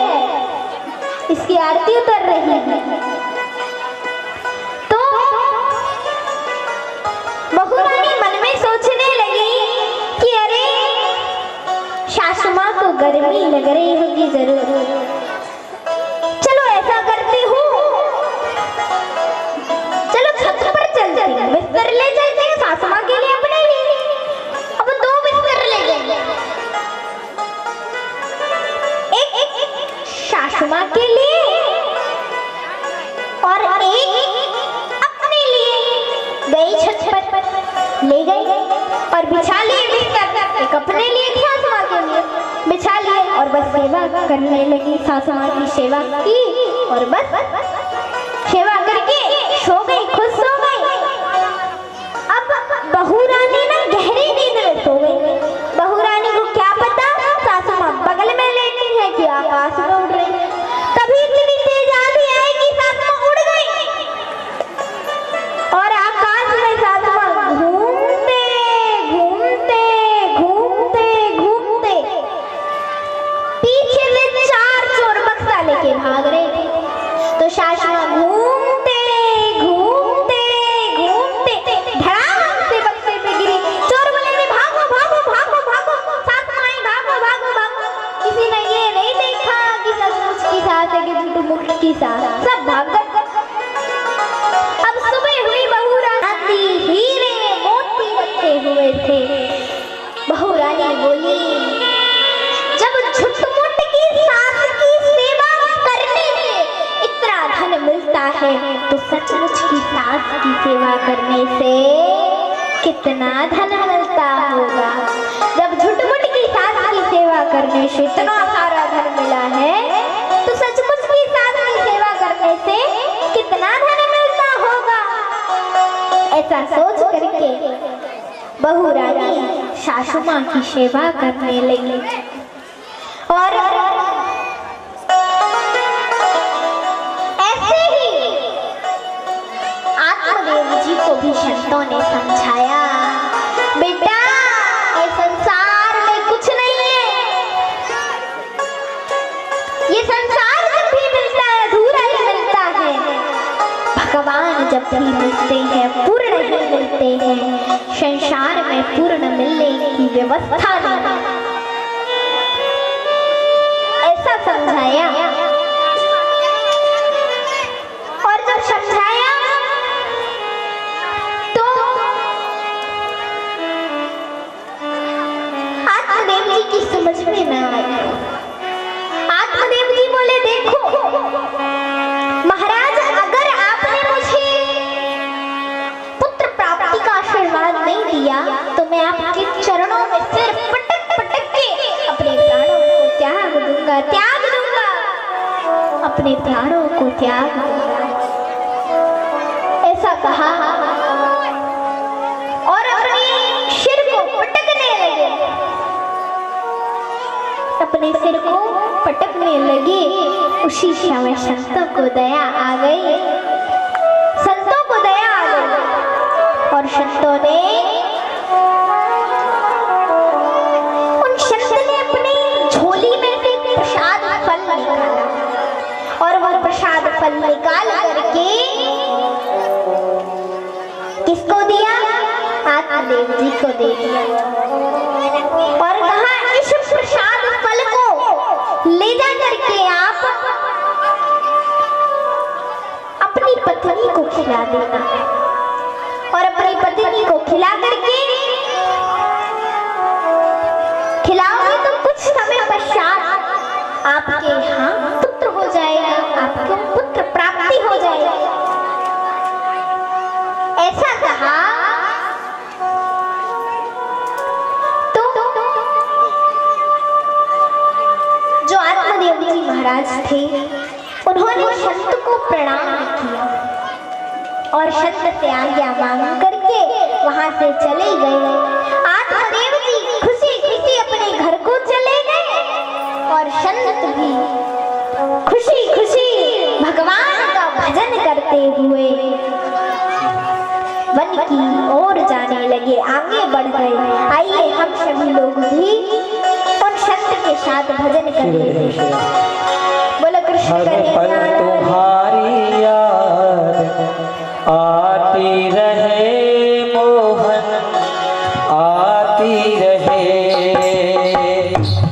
इसकी आरती उतर रही है। तो बहू रानी मन में सोचने लगी कि अरे सासू माँ को गर्मी लग रही होगी जरूर, चलो ऐसा करती हूँ, चलो छत पर चलते हैं, बिस्तर ले चलते हैं सासू माँ के लिए, अपने लिए। अब 2 बिस्तर ले गए, एक सासू माँ के लिए और एक अपने लिए। गई छत पर, ले गई और बिछा लिए बिस्तर, एक अपने लिए, सासू माँ के लिए बिछा लिए, और बस सेवा करने लगी, सासू माँ की सेवा की, और बस सेवा करके सो गई, खुद सो गई। सचमुच की सास की सेवा करने से कितना धन मिलता होगा। जब झुटमुट की सास की सेवा करने से इतना सारा धन मिला है, तो सचमुच की सास की सेवा करने से कितना धन मिलता होगा। ऐसा सोच करके बहू रानी सासू माँ की सेवा करने लगी। और ऐसे ही आत्मदेव जी को भी संतों ने समझाया, बेटा ये संसार में कुछ नहीं है, ये संसार जब भी मिलता है अधूरा ही मिलता है, भगवान जब भी मिलते हैं पूर्ण ही मिलते हैं, संसार में पूर्ण मिलने की व्यवस्था नहीं। ऐसा समझाया। और जब समझाया तो आत्मदेव जी की समझ में न आई। आत्मदेव जी बोले, देखो महाराज, अगर आपने मुझे पुत्र प्राप्ति का आशीर्वाद नहीं दिया तो मैं आपके चरणों में सिर पटक पटक के अपने प्राणों को त्याग दूंगा, अपने प्राणों को त्याग दूंगा। ऐसा कहा और अपने सिर को पटकने लगे। अपने सिर को पटकने लगे। उसी समय संतों को दया आ गई, संतों को दया आ गई। और संतों ने उन संत ने अपनी झोली में से प्रसाद फल निकाला और वह प्रसाद फल निकाल करके किसको दिया? आत्मदेव जी को दे दिया और कहा, इस प्रसाद फल को ले जा करके आप अपनी पत्नी को खिला देना। और अपनी पत्नी को खिला करके खिलाओगे तो कुछ समय पश्चात आपके यहाँ पुत्र हो जाएगा, आपको पुत्र प्राप्ति हो जाएगी। ऐसा कहा तो जो आत्मदेव जी महाराज थे उन्होंने संत को प्रणाम किया और संत से आज्ञा मांग करके वहां से चले गए। आत्मदेव जी खुशी खुशी अपने घर को चले गए और संत भी खुशी खुशी भगवान का भजन करते हुए वन की ओर जाने लगे, आगे बढ़ गए। आइए हम सभी लोग भी उन संत के साथ भजन करें। बोलो कृष्ण कन्हैया तुम्हारी याद आती रहे मोहन, आती रहे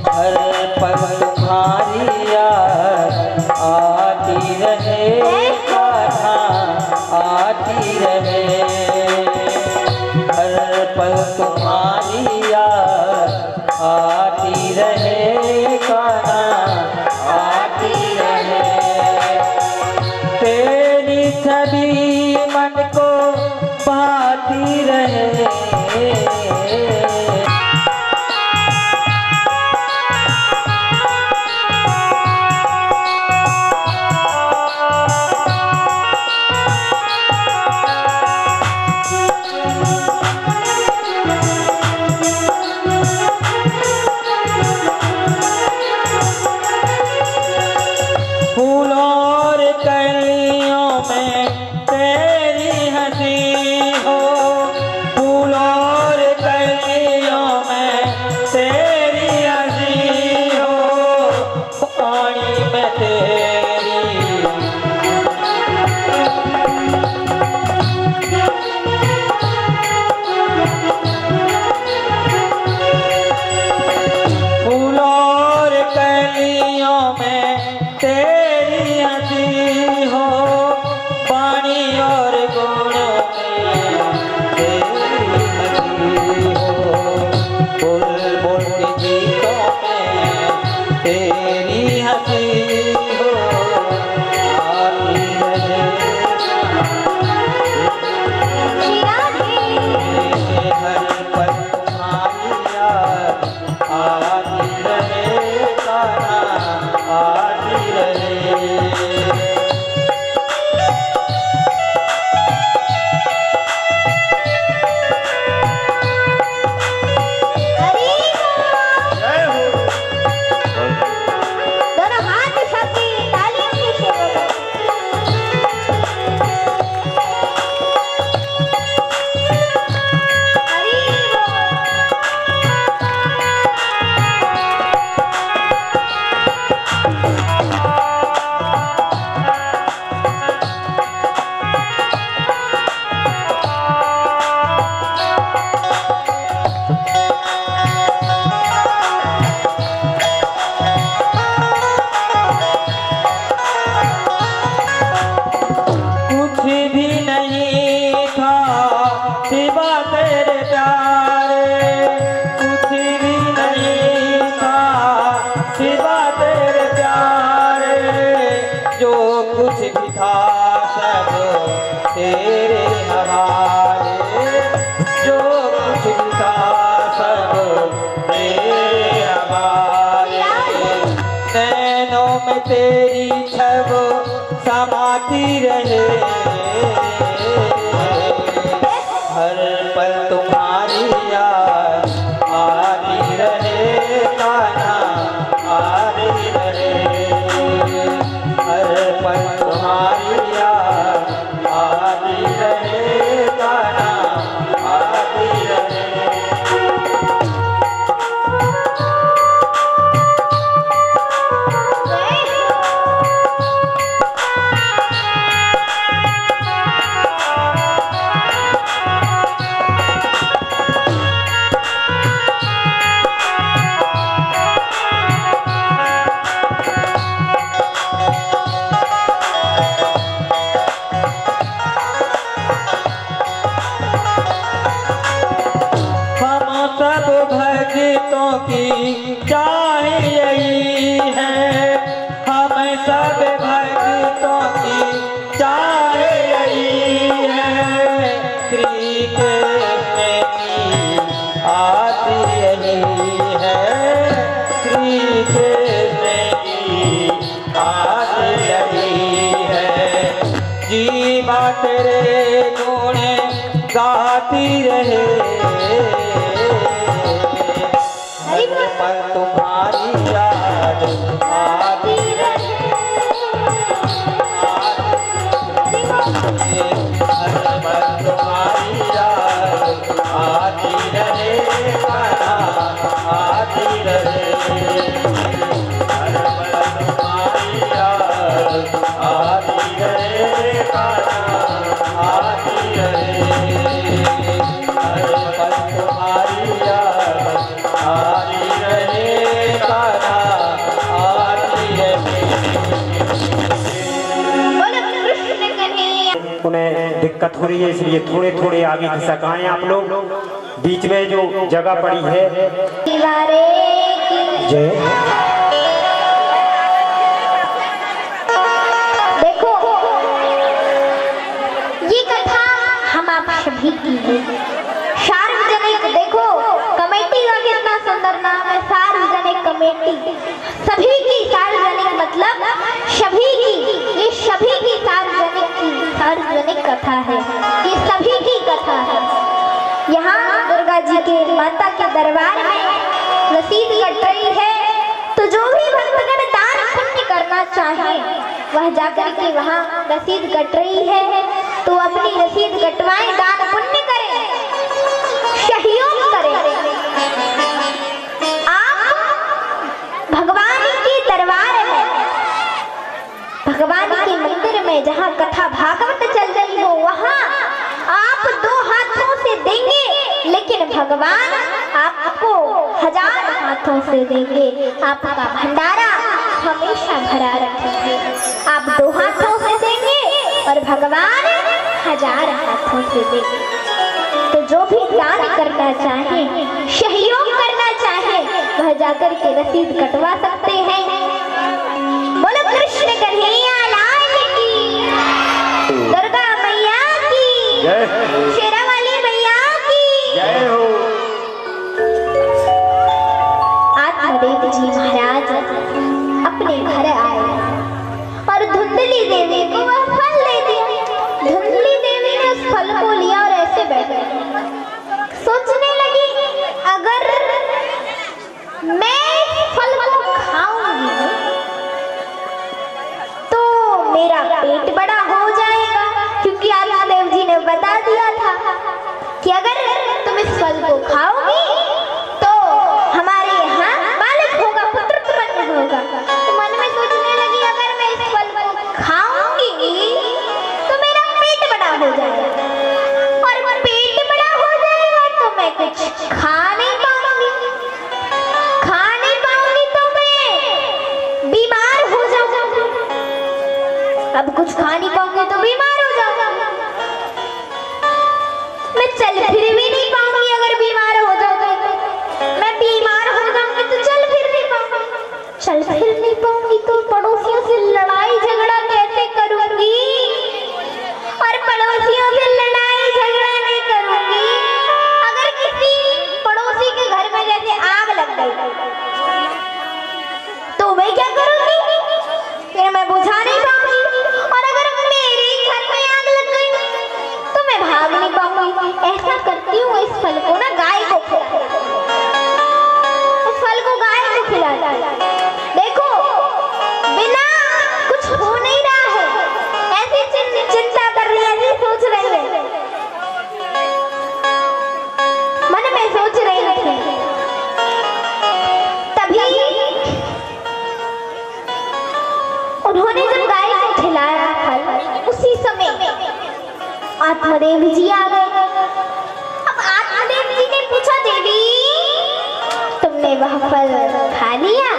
हर पल तुम्हारी याद आती रहे कान्हा, आती रहे हर पल तुम्हारी याद आती रहे कान्हा, आती रहे तेरी छवि मन को भाती रहे। फूलों और कलियों में तेरी हंसी हो, फूलों और कलियों में तेरी हंसी हो, पानी में तेरी फूलों और कलियों में तेरी हंसी हो, पानी और गुणों में तेरी हंसी हो, बुलबुल के गीतों में तेरी हंसी हो, आती रहे सहारे, जो कुछ भी था सब तेरे हवाले। नैनों में तेरी छब समाती रहे, हर पल तुम्हारी याद आती रहे, कान्हा आती रहे, हर पल तुम्हारी याद आती रहे, कान्हा आती रहे। सब भक्तों की चाह यही है, हम सब भक्तों की चाह यही है, श्री कृष्ण की आती यही है, श्री कृष्ण की आती यही है। जीवा तेरे गुण गाती रहे, पर तुम्हारी याद आती रहे, पर तुम्हारी याद आती रहे, आती रहे, पर तुम्हारी याद आती रहे, आती रहे, पर तुम्हारी याद आती रहे, कान्हा आती रहे। उन्हें दिक्कत हो रही है, इसलिए थोड़े थोड़े आगे खिसक आए आप लोग। बीच में जो जगह पड़ी है, जय देखो ये कथा हम आप सभी की है, सार्वजनिक। देखो कमेटी का कितना सुंदर नाम है, सार्वजनिक कमेटी, सभी की, सार्वजनिक मतलब सभी की, ये सभी की सार्वजनिक कथा है, ये सभी की कथा है। यहाँ दुर्गा जी के माता के दरबार में रसीद कट रही है, तो जो भी भक्तगण दान पुण्य करना चाहे वह जाकर के वहाँ रसीद कट रही है, तो अपनी रसीद कटवाएं, दान पुण्य करें, सहयोग करें। आप भगवान के दरबार में, भगवान के मंदिर में जहाँ कथा भागवत चल रही हो, वहाँ आप 2 हाथों से देंगे, लेकिन भगवान आपको 1000 हाथों से देंगे, आपका भंडारा हमेशा भरा रखेंगे। आप 2 हाथों से देंगे और भगवान 1000 हाथों से देंगे। तो जो भी दान करना चाहे, सहयोग करना चाहे, वह जाकर के रसीद कटवा सकते हैं। बोलो कृष्ण कन्हैया लाल की, दुर्गा मैया की, शेरा वाली मैया की जय हो। आत्मदेव जी महाराज अपने घर आए और धुंधली देवी को वह फल दे दिया। धुंधली देवी ने उस फल को लिया और ऐसे बैठे सोचने लगी, अगर मैं फल को खाऊंगी तो मेरा पेट बड़ा हो जाएगा, क्योंकि आत्मदेव जी ने बता दिया था कि अगर तुम इस फल को खाओगी तो हमारे यहाँ बालक होगा, पुत्र उत्पन्न होगा। तो मन में सोचने लगी, अगर मैं इस फल को खाऊंगी तो मेरा पेट बड़ा हो जाएगा, और पेट बड़ा हो जाएगा तो मैं कुछ खा नहीं पाऊंगी, खा नहीं पाऊंगी तो मैं बीमार हो जाऊंगी। अब कुछ खा नहीं पाऊंगी तो बीमार हो जाऊंगा, मैं चल फिर भी नहीं पाऊंगी। अगर बीमार हो जाऊंगी, मैं बीमार हो जाऊंगी तो चल फिर नहीं पाऊंगी, चल फिर नहीं पाऊंगी तो पड़ोसियों से लड़ाई झगड़ा कैसे करूंगी, और पड़ोसियों से लड़ाई ऐसा करती हूँ इस फल को ना गाय को खिला, इस फल को गाय को खिला। देखो बिना कुछ हो नहीं रहा है, ऐसी चिंता कर रही है, ऐसी सोच रही है, मन में सोच रही थी। तभी उन्होंने जब गाय को खिलाया फल, उसी समय आत्मदेव जी आ गए। अब आत्मदेव जी ने पूछा, देवी तुमने वह फल खा लिया?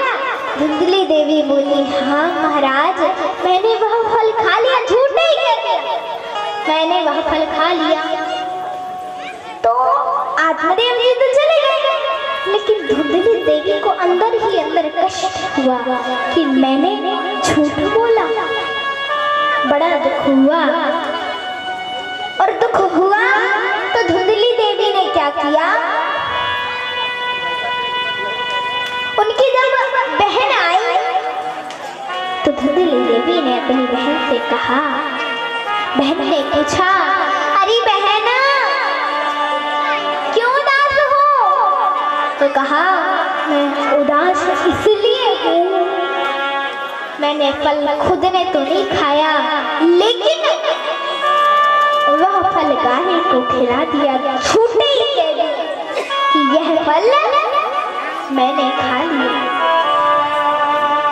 धुंधली देवी बोली, हाँ महाराज, मैंने वह फल खा लिया। झूठ नहीं कहती, मैंने वह फल खा लिया। तो आत्मदेव जी तो चले गए, लेकिन धुंधली देवी को अंदर ही अंदर कष्ट हुआ कि मैंने झूठ बोला। बड़ा दुख हुआ, और दुख हुआ तो धुंधली देवी ने क्या किया, उनकी जब बहन आई तो धुंधली देवी ने अपनी बहन से कहा, बहन ने पूछा, अरे बहन क्यों उदास हो? तो कहा, मैं उदास इसलिए हूँ, मैंने फल खुद ने तो नहीं खाया, लेकिन वह फल गाय को खिला दिया। झूठे ही कह दिया कि यह फल मैंने खा लिया।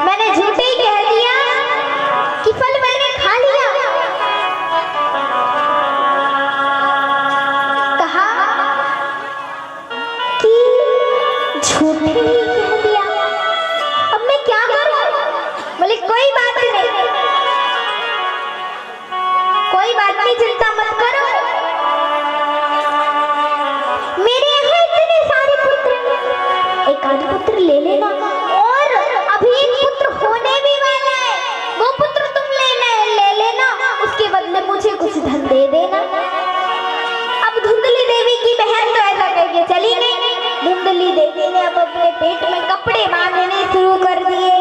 मैंने झूठे ही कह दिया कि फल मैंने खा लिया। कहा कि झूठे ही कह दिया, अब मैं क्या करूं? बोले कोई बात नहीं, कोई बात नहीं, चिंता मत करो, मेरे यहाँ इतने सारे पुत्र, एक आध पुत्र ले लेना, और अभी एक पुत्र होने भी वाला है, वो पुत्र तुम ले लेना, उसके बदले मुझे कुछ धन दे देना। अब धुंधली देवी की बहन तो ऐसा कह के चली गई। धुंधली देवी ने अब अपने पेट में कपड़े बांधने शुरू कर दिए।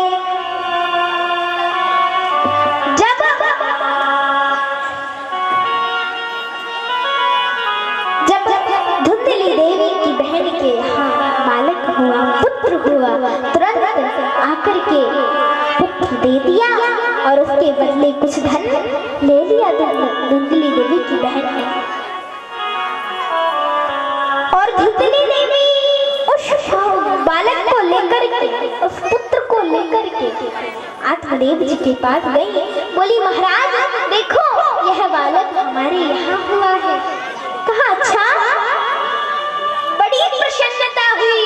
धुंधली देवी की बहन के यहाँ बालक हुआ, पुत्र हुआ, तुरंत आकर के पुत्र दे दिया और उसके बदले कुछ धन ले लिया धुंधली देवी की बहन ने। और धुंधली देवी उस बालक को लेकर के, उस पुत्र को लेकर के आत्मदेव जी के पास गई। बोली, महाराज देखो यह बालक हमारे यहाँ हुआ है। कहा, अच्छा? बड़ी प्रसन्नता हुई,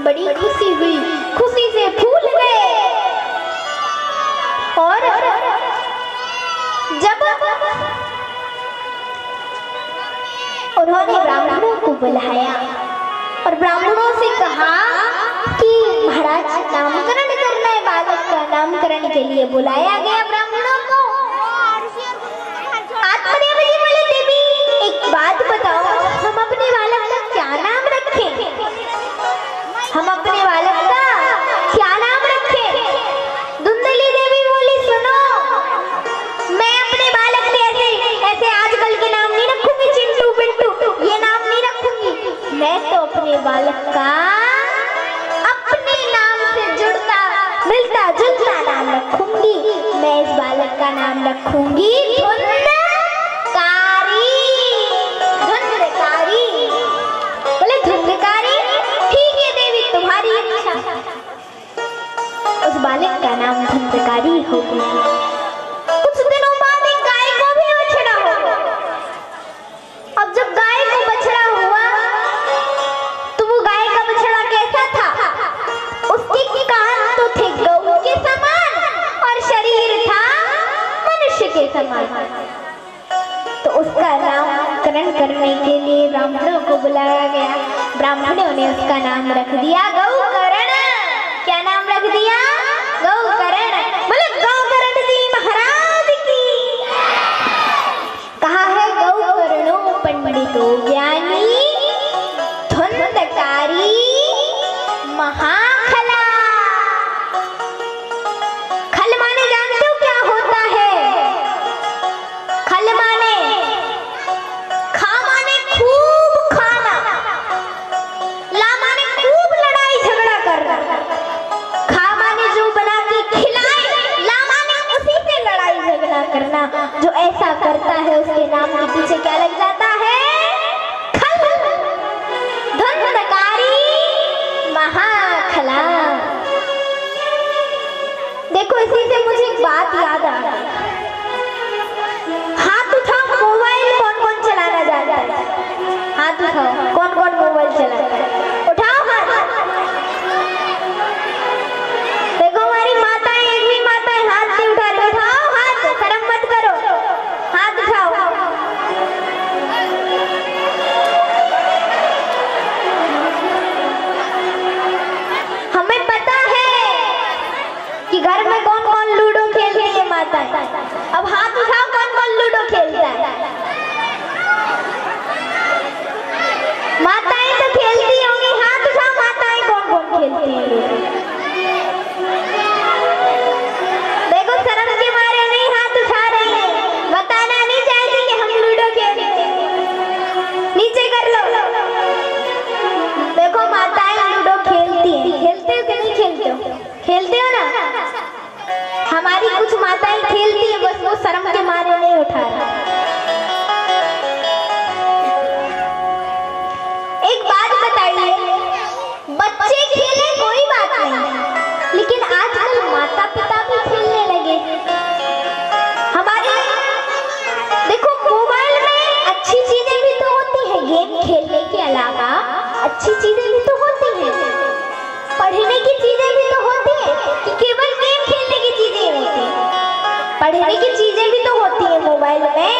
बड़ी खुशी हुई, खुशी से फूल गए। और जब उन्होंने ब्राह्मणों को बुलाया और ब्राह्मणों से कहा कि महाराज नामकरण करना है, बालक का नामकरण के लिए बुलाया गया ब्राह्मणों को। आत्मदेव जी बोले, देवी एक बात बताओ, हम अपने बालक का क्या नाम रखें? हम अपने बालक का क्या नाम रखें? धुंधली देवी बोली, सुनो, मैं अपने बालक के ऐसे आजकल के नाम नहीं रखूंगी, चिंटू पिंटू ये नाम नहीं रखूंगी। मैं तो अपने बालक का अपने नाम से जुड़ता मिलता जुलता नाम रखूंगी। मैं इस बालक का नाम रखूंगी बोले धुंधकारी। ठीक है देवी, तुम्हारी इच्छा। उस बालक का नाम धुंधकारी हो गया। कुछ दिनों बाद एक गाय को भी बछड़ा हुआ। अब जब गाय को बछड़ा हुआ तो वो गाय का बछड़ा कैसा था? उसके कान तो थे गऊ के समान और शरीर था मनुष्य के समान। तो उसका नामकरण करने के लिए ब्राह्मणों को बुलाया गया। ब्राह्मणों ने उसका नाम रख दिया गौकर्ण। क्या नाम रख दिया? गौकर्ण। बोले गौकर्ण जी महाराज की। कहा है गौकर्णो पंडितो ज्ञानी धुंधकारी महाखला। खल माने जानते हो क्या होता है? खल माने जो ऐसा करता है उसके नाम के पीछे क्या लग जाता है? खल, धुंधकारी, महाखला। देखो इसी से मुझे एक बात याद आ गई। हाथ उठाओ, मोबाइल कौन कौन चलाना जानता है? हाथ उठाओ, कौन कौन मोबाइल चलाता है? उठाओ हाथ। देखो हमारी माताएं, एक भी माताएं हाथ नहीं उठा रही। उठाओ हाथ, शर्म मत करो, हाथ उठाओ। हमें पता है कि घर में कौन कौन लूडो खेलती है माताएं। अब हाथ उठाओ, कौन कौन लूडो खेलता है? माताएं तो खेलती होंगी, हाथ उठाओ, माताएं कौन कौन खेलती हैं लूडो? देखो शर्म के मारे नहीं हाथ उठा रहे हैं, बताना नहीं चाहती कि हम लूडो खेलते हैं। नीचे कर लो। देखो माताएं लूडो खेलती हैं, खेलते हो कि नहीं खेलते हो? खेलते हो ना? हमारी कुछ माताएं खेलती है, बस वो शर्म के मारे नहीं उठा रही। एक बात बताइए, बच्चे खेले कोई बात नहीं, लेकिन आजकल माता पिता भी खेलने लगे। हमारे देखो मोबाइल में अच्छी चीजें भी तो होती हैं, गेम खेलने के अलावा अच्छी चीजें भी तो होती हैं, पढ़ने की चीजें भी तो होती हैं कि केवल गेम खेलने की चीजें होती हैं? पढ़ने की चीजें भी तो होती हैं मोबाइल में।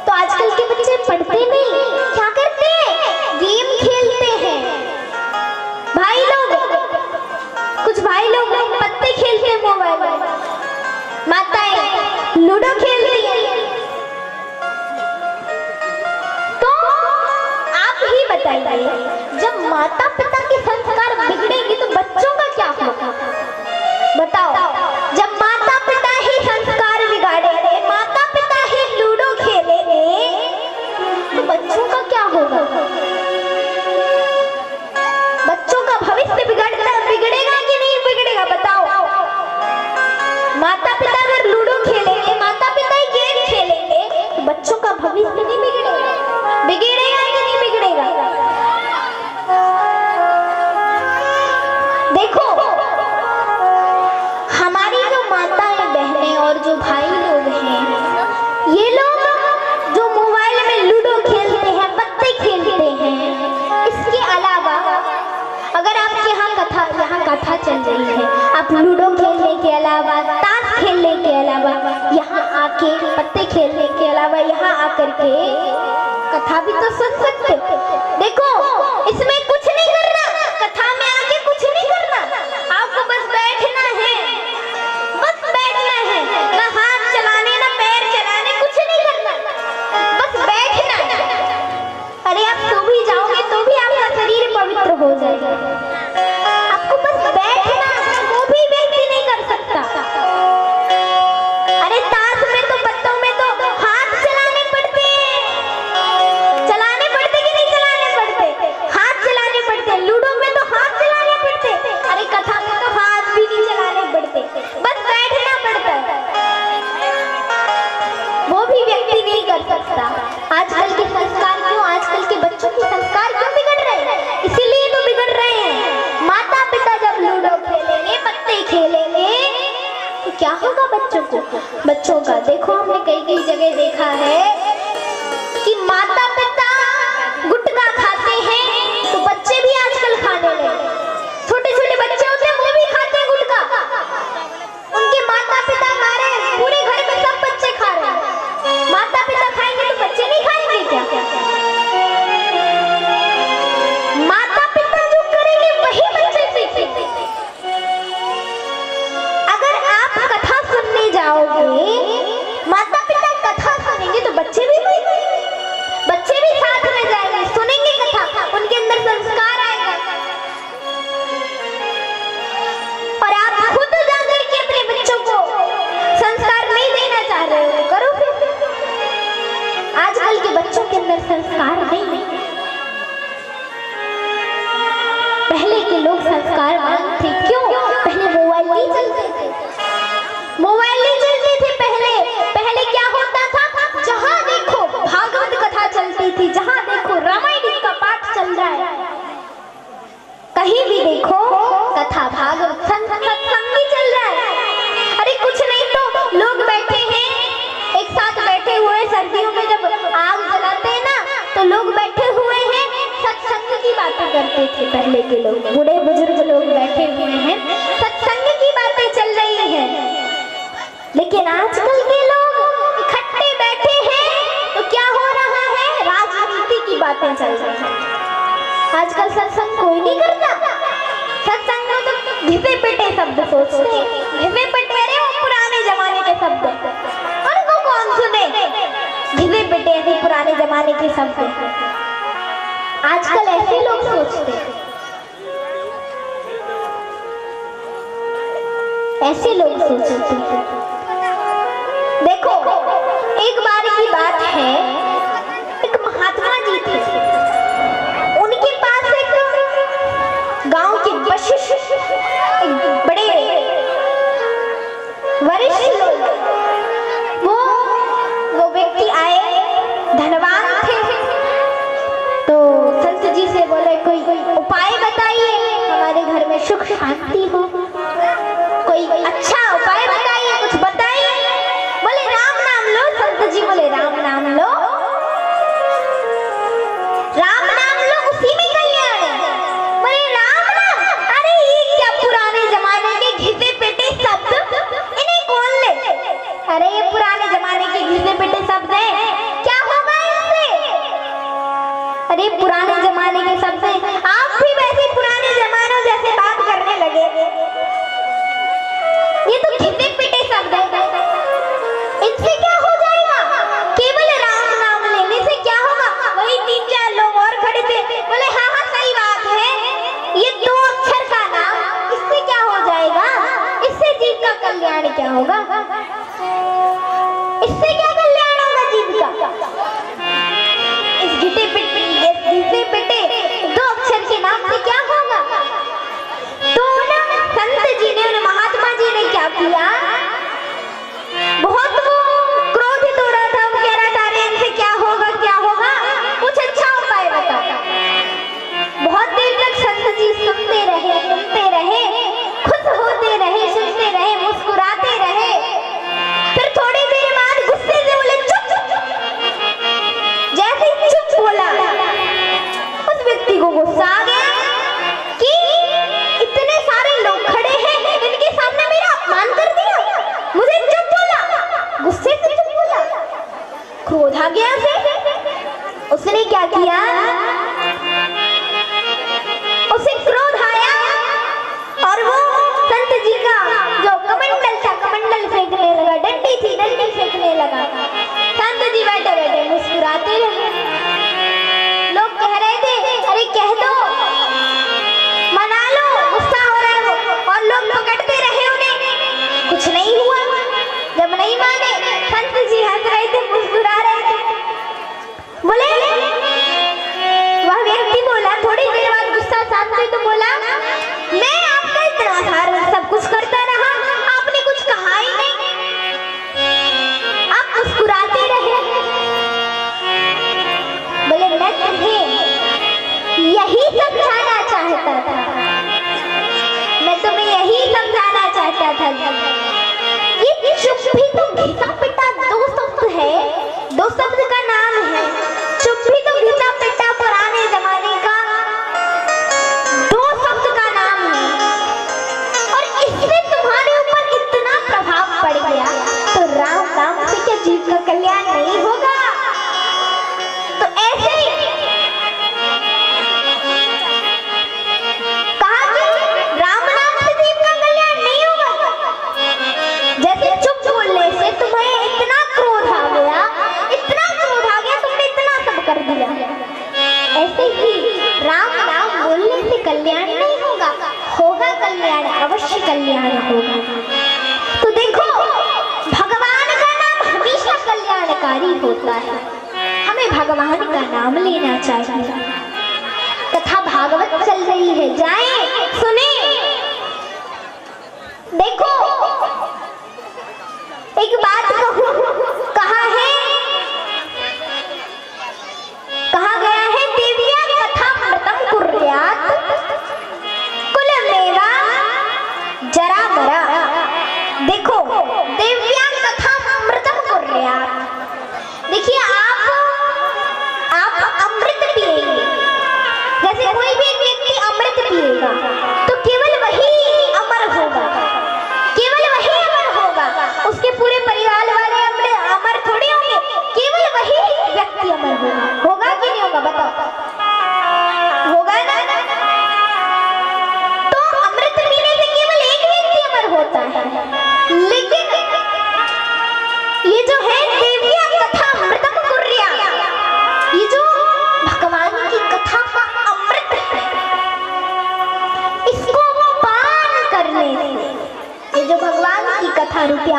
तो आजकल के बच्चे पढ़ते नहीं, क्या करते हैं? गेम खेलते हैं। भाई लोग, कुछ भाई लोग पत्ते खेलते हैं मोबाइल में, माताएं लूडो खेलती हैं। तो आप ही बताइए, जब माता पिता के संस्कार बिगड़ेंगे तो बच्चों का क्या होगा? बताओ। जब माता पिता ही संस्कार बिगाड़ेंगे, माता पिता ही लूडो खेलेंगे, तो बच्चों का क्या होगा? बच्चों का भविष्य बिगड़ेगा कि नहीं बिगड़ेगा? बताओ। माता पिता अगर लूडो खेलेंगे, माता पिता ही गेम खेलेंगे, तो बच्चों का भविष्य नहीं बिगड़ेगा? बिगड़ेगा कि नहीं बिगड़ेगा? देखो हमारी जो माताएं बहनें और जो भाई लोग हैं, ये लोग जो मोबाइल में लूडो खेलते हैं, पत्ते खेलते हैं, इसके अलावा अगर आपके यहाँ कथा चल रही है, आप लूडो खेलने के अलावा, ताश खेलने के अलावा, यहाँ आके पत्ते खेलने के अलावा यहाँ आकर के कथा भी तो सुन सकते। देखो इसमें कुछ नहीं करना, कथा में आके कुछ नहीं करना, आपको बस बैठना है, बस बैठना है, ना हाथ चलाने ना पैर चलाने, कुछ नहीं करना, बस बैठना है। अरे आप सो भी जाओगे तो भी आपका शरीर पवित्र हो जाएगा। आपको बस बैठना है, वो भी व्यक्ति नहीं कर सकता। अरे ताश में तो, पत्तों में तो हाथ चलाने पड़ते हैं, चलाने पड़ते कि नहीं चलाने पड़ते? हाथ चलाने पड़ते। लूडो में तो हाथ चलाने पड़ते। अरे कथा में तो हाथ भी नहीं चलाने पड़ते, बस बैठना पड़ता है। वो भी व्यक्ति नहीं कर सकता। आजकल के संस्कार क्यों, आजकल के बच्चों के संस्कार क्यों बिगड़ रहे हैं? इसीलिए तो बिगड़ रहे हैं। माता पिता जब लूडो खेलेंगे, पत्ते खेलेंगे, तो क्या होगा बच्चों को? बच्चों का देखो, हमने कई जगह देखा है कि माता पिता गुटखा खाते हैं तो बच्चे भी आजकल खाने लगे। छोटे छोटे बच्चे होते हैं, वो भी खाते हैं गुटखा। उनके माता पिता खा रहे हैं, पूरे घर में सब बच्चे खा रहे हैं। माता पिता खाएंगे तो बच्चे नहीं खाएंगे क्या? माता पिता जो करेंगे वही बच्चे सीखेंगे। अगर आप कथा सुनने जाओगे, माता पिता कथा सुनेंगे तो बच्चे भी साथ में जाएंगे, सुनेंगे कथा, उनके अंदर संस्कार आएगा। और आप खुद जाकर के अपने बच्चों को संस्कार नहीं देना चाह रहे हो, करो फिर। आजकल के बच्चों के अंदर संस्कार नहीं। पहले के लोग संस्कारवान थे, क्यों? पहले मोबाइल नहीं चलते थे, मोबाइल नहीं चलते थे पहले। सर्दियों में जब आग जलाते हैं ना तो लोग बैठे हुए हैं, सत्संग की बातें करते थे। पहले के लोग, बूढ़े बुजुर्ग लोग बैठे हुए हैं, सत्संग की बातें चल रही हैं। लेकिन आजकल के लोग इकट्ठे बैठे हैं तो क्या हो रहा है, राजनीति की बातें चल रही हैं। आजकल सत्संग कोई नहीं करता। सत्संग में तो घिसे पिटे शब्द सोचते हैं, घिसे पिटे, अरे वो पुराने जमाने के शब्द, उनको कौन सुने, घिसे पिटे ऐसे पुराने जमाने के शब्द। आजकल ऐसे लोग सोचते हैं, ऐसे लोग सोचते हैं। देखो एक बार की बात है, एक महात्मा जी थे, उनके पास एक गांव के वशिष्ठ, एक बड़े वरिष्ठ लोग, वो व्यक्ति आए, धनवान थे। तो संत जी से बोले कोई उपाय बताइए, हमारे घर में सुख शांति हो, कोई अच्छा उपाय बताइए, कुछ बताइए। बोले राम नाम लो। संत जी बोले राम नाम लो, राम नाम लो, उसी में कल्याण है। बोले राम नाम, अरे ये क्या पुराने जमाने के घिसे पिटे शब्द, इन्हें कौन ले। अरे ये पुराने जमाने के घिसे पिटे शब्द हैं, क्या होगा इससे। अरे पुराने जमाने के शब्द हैं, आप भी वैसे पुराने जमानों जैसे बात करने लगे। ये तो घिसे पिटे शब्द हैं, इनसे क्या हो जाएगा। केवल राम नाम लेने से क्या होगा। वही 3-4 लोग और खड़े थे, बोले हाँ हाँ सही बात है, ये 2 अक्षर का नाम, इससे क्या हो जाएगा, इससे जीव का कल्याण क्या होगा, इससे क्या कल्याण होगा जीव का। इस घिसे पिटे 2 अक्षर के नाम से क्या होगा। तो ना संत जी ने, महात्मा जी ने क्या किया, बहुत वो क्रोधित हो रहा था, वो कह रहा था अरे इनसे क्या होगा, क्या होगा, कुछ अच्छा उपाय बता। बहुत देर तक संत जी सुनते रहे, खुश होते रहे, सुनते रहे, मुस्कुराते रहे। फिर थोड़ी देर बाद गुस्से से बोले चुप। जैसे ही चुप बोला, उस व्यक्ति को गुस्सा आ गया कि इतने सारे लोग खड़े हैं, इनके सामने मेरा अपमान कर दिया, मुझे चुप बोला, गुस्से से चुप बोला। क्रोध आ गया उसे। उसने क्या किया, उसे क्रोध आया और वो संत जी का जो कमंडल था, कमंडल फेंकने लगा, डंडी थी, डंडी फेंकने लगा। संत जी बैठे बैठे मुस्कुराते रहे। लोग कह रहे थे अरे कह दो, मना लो, गुस्सा हो रहा है वो, और लोग पकड़ते रहे उन्हें, कुछ नहीं हुआ। जब नहीं माने, संत जी हंस रहे थे, मुस्कुरा रहे थे। बोले वह व्यक्ति बोला, थोड़ी देर बाद गुस्सा शांत हुई तो बोला मैं आपका इतना सारा सब कुछ करता रहा, आपने कुछ कहा ही नहीं, आप मुस्कुराते रहे। बोले मैं तुम्हें यही समझाना चाहता था, मैं तुम्हें यही समझाना चाहता था। ये चुप भी तो घिसा पिटा 2 शब्द है, 2 शब्द का नाम है। चुप भी तो घिसा पिटा पुराने जमाने का 2 शब्द का नाम है, और इससे तुम्हारे ऊपर इतना प्रभाव पड़ गया, तो राम नाम से क्या जीव का कल्याण नहीं होगा। तो ऐसे ही कहा कि राम नाम से जीव का कल्याण नहीं होगा। जैसे चुप बोलने से तुम्हें इतना क्रोध आ गया, तुमने इतना सब कर दिया, ऐसे ही राम नाम बोलने से कल्याण नहीं होगा, होगा कल्याण, अवश्य कल्याण होगा। तो देखो भगवान का नाम हमेशा कल्याणकारी होता है, हमें भगवान का नाम लेना चाहिए। कथा भागवत चल रही है, जाएं सुने। देखो एक बात कहूं, कहा गया है दिव्या कथा मृतम कुर्यात् कुलमेवा जरा मरा। देखो दिव्या कथा मृतम कुर्यात्, देखिए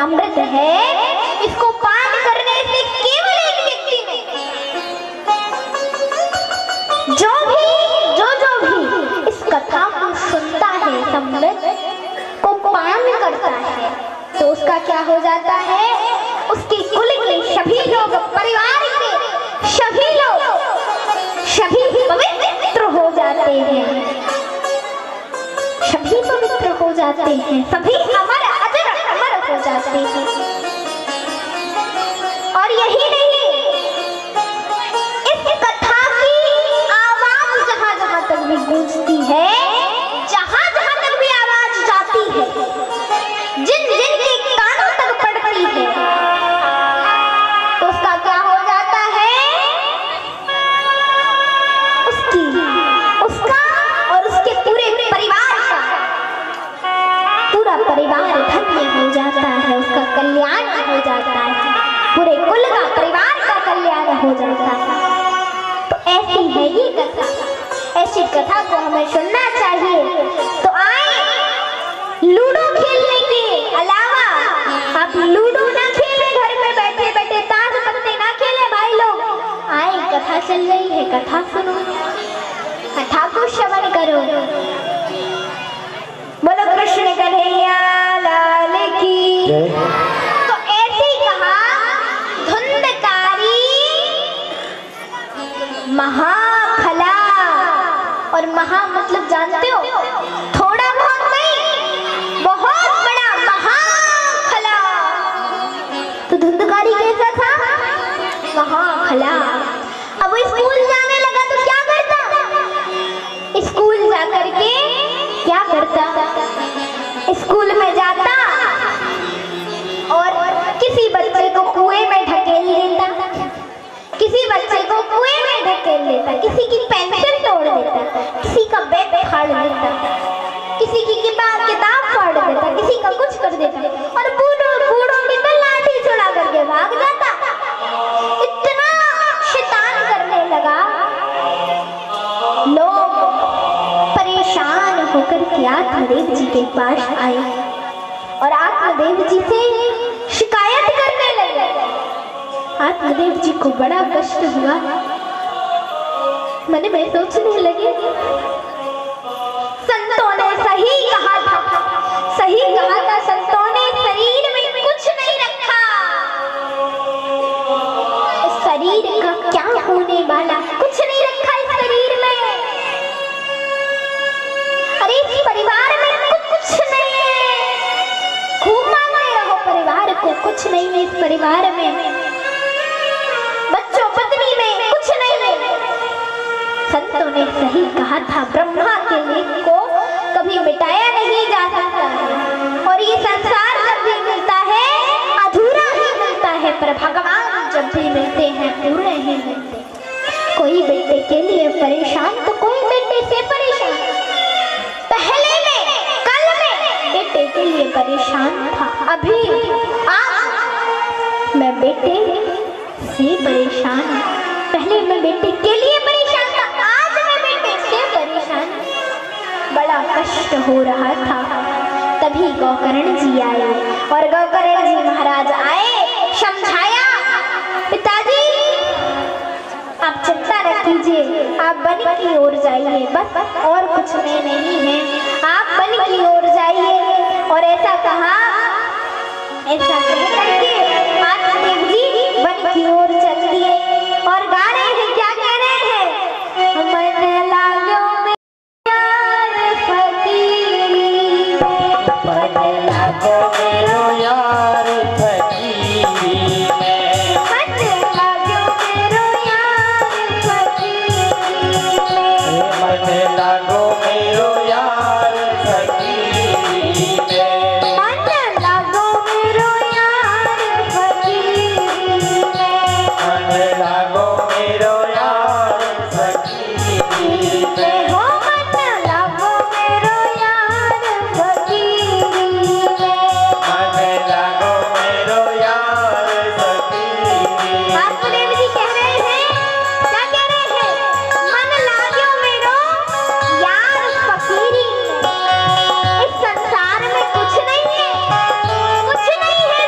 अमृत है, इसको पान करने से केवल एक व्यक्ति ने जो भी इस कथा को सुनता है, इस अमृत को पान करता है, तो उसका क्या हो जाता है, उसके कुल के सभी लोग, परिवार के सभी लोग सभी पवित्र हो जाते हैं, सभी पवित्र हो जाते हैं, सभी अमर अजर अमर हो जाते हैं। और यही नहीं, इस कथा की आवाज जहां जहां तक भी गूंजती है, जहां जहां तक भी आवाज जाती है, जिन जिन के कानों तक पड़ती है, तो उसका क्या हो जाता है, उसका और उसके पूरे परिवार का, पूरा परिवार धन्य हो जाता है, उसका कल्याण हो जाता है, पूरे कुल का, परिवार का कल्याण हो जाता है। तो ऐसी है ये कथा, ऐसी कथा को हमें सुनना चाहिए। तो आए, लूडो खेलने के अलावा आप लूडो ना खेले, घर में बैठे बैठे ताश पत्ते ना खेले भाई लोग, आए कथा चल रही है, कथा सुनो, कथा को श्रवण करो। बोलो कृष्ण कन्हैया लाल की। तो ऐसे ही कहा, धुंधकारी महाखला, और महा मतलब जानते हो, थोड़ा बहुत नहीं, बहुत बड़ा महाखला। तो धुंधकारी कैसा था, महाखला। अब वो स्कूल जाने लगा तो क्या करता, स्कूल जाकर के क्या करता, स्कूल में जाता और किसी बच्चे को कुएं में ढकेल देता, किसी बच्चे को कुएं में ढकेल देता, किसी की पेंसिल तोड़ देता, किसी का बैग फाड़ देता, किसी की किताब फाड़ देता, किसी का कुछ कर देता, और बूढ़ों की तो लाठी चढ़ा करके भाग जाता। इतना शैतान करने लगा, लोग परेशान होकर के आत्मदेव जी के पास आए और आत्मदेव जी से शिकायत करने लगे। आत्मदेव जी को बड़ा कष्ट हुआ, मन में सोचने लगे, संतों ने सही कहा था, संतों ने शरीर में कुछ नहीं रखा, इस शरीर का क्या होने वाला, कुछ नहीं रखा इस शरीर में, अरे इस परिवार में कुछ नहीं है, खूब मांगते रहो परिवार को, कुछ नहीं है इस परिवार में, बच्चों पत्नी में कुछ नहीं है। संतों ने सही कहा था, ब्रह्मा के लेख को कभी मिटाया नहीं जा सकता है, और ये संसार जब भी मिलता है अधूरा ही मिलता है, पर भगवान जब भी मिलते हैं पूरे ही मिलते। कोई बेटे के लिए परेशान तो कोई बेटे से परेशान, पहले में कल में बेटे के लिए परेशान था, अभी आज मैं बेटे से परेशान हूं, पहले मैं बेटे के लिए परेशान था, आज मैं बेटे से परेशान, बड़ा कष्ट हो रहा था। तभी गोकर्ण जी आए, और गोकर्ण जी महाराज आए, समझाया, पिताजी आप चिंता न कीजिए, आप वन की ओर जाइए, बस और कुछ में नहीं है, आप वन की ओर जाइए। और ऐसा कहा, ऐसा कह करके आत्मदेव जी वन की ओर चल दिए, और गा रहे हैं, क्या कह रहे हैं, मन लागो में यार फकीरी, मन लागो मेरो यार फकीरी में, मन लागो मेरो यार फकीरी में, मन लागो मेरो यार फकीरी में, मन लागो मेरो यार फकीरी में, मन लागो मेरो यार फकीरी में, हो मन लागो मेरो यार फकीरी में। मन लागो मेरो यार फकीरी में। आत्मदेव जी कह रहे हैं, क्या कह रहे हैं, मन लाग्यो मेरो यार फकीरी में। इस संसार में कुछ नहीं है, कुछ नहीं है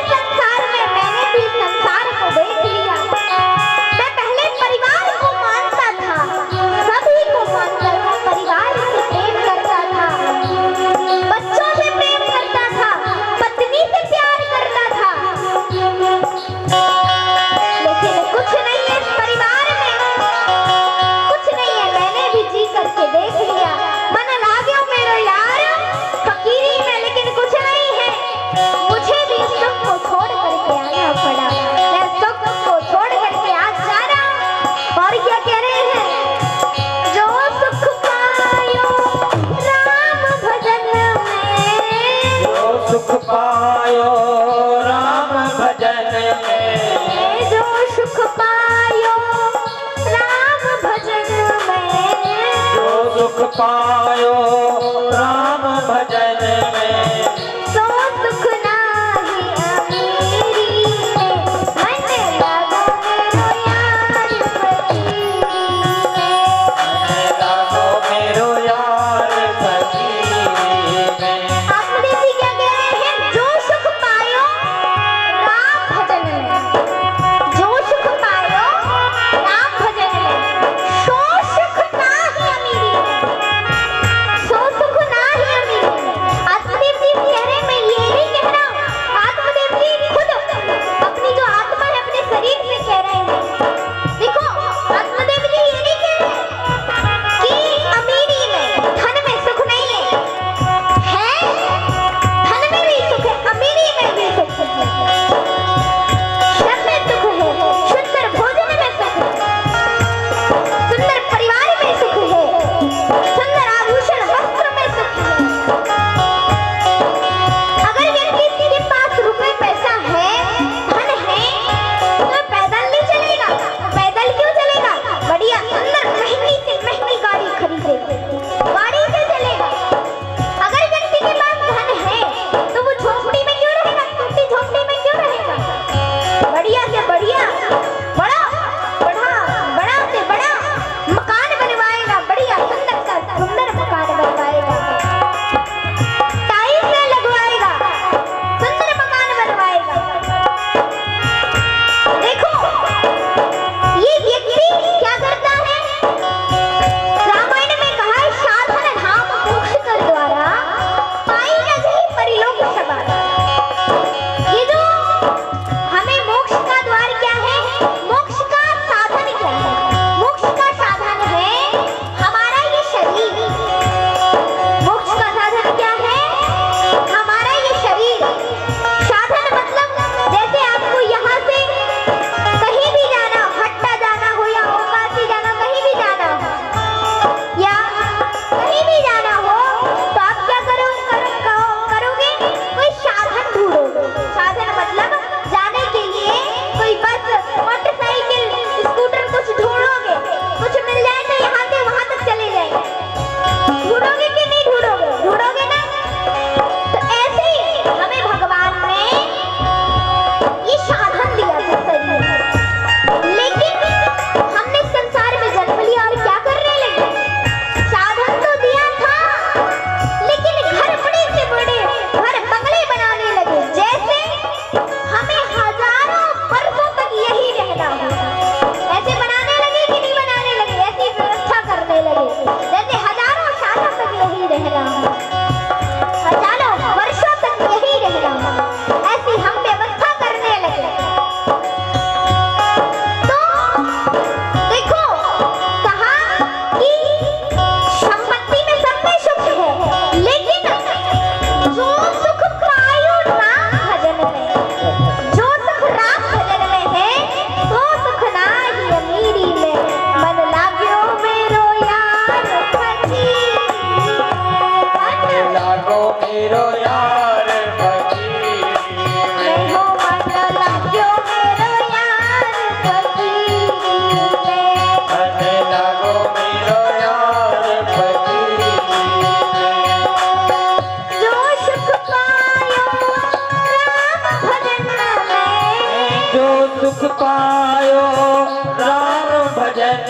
तन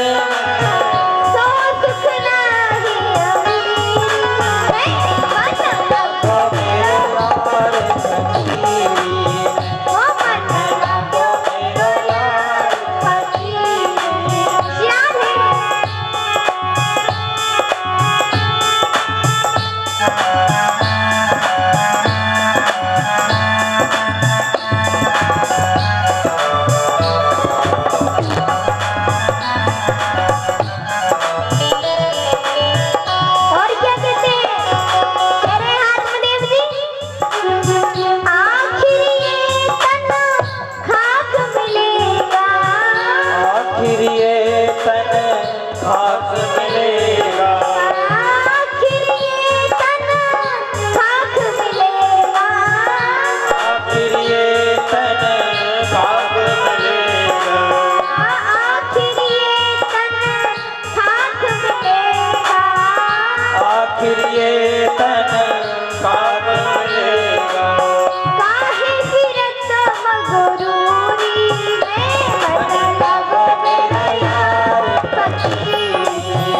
सो सुख नाही अमीरी मन लगो मेरो पर फकीरी ओ मन लगो मेरो यार फकीरी श्याम और क्या कहते हैं कह रहे हैं आत्मदेव जी आखिर ये तन खाक मिलेगा आखिर ये तन खाक मिलेगा आखिर ये तन खाक मिलेगा आखिर ये तन खाक मिलेगा आखिर ये तन खाक मिलेगा आखिर ये तन खाक मिलेगा काहे फिरत मगरूरी में मन लगो मेरा यार फकीरी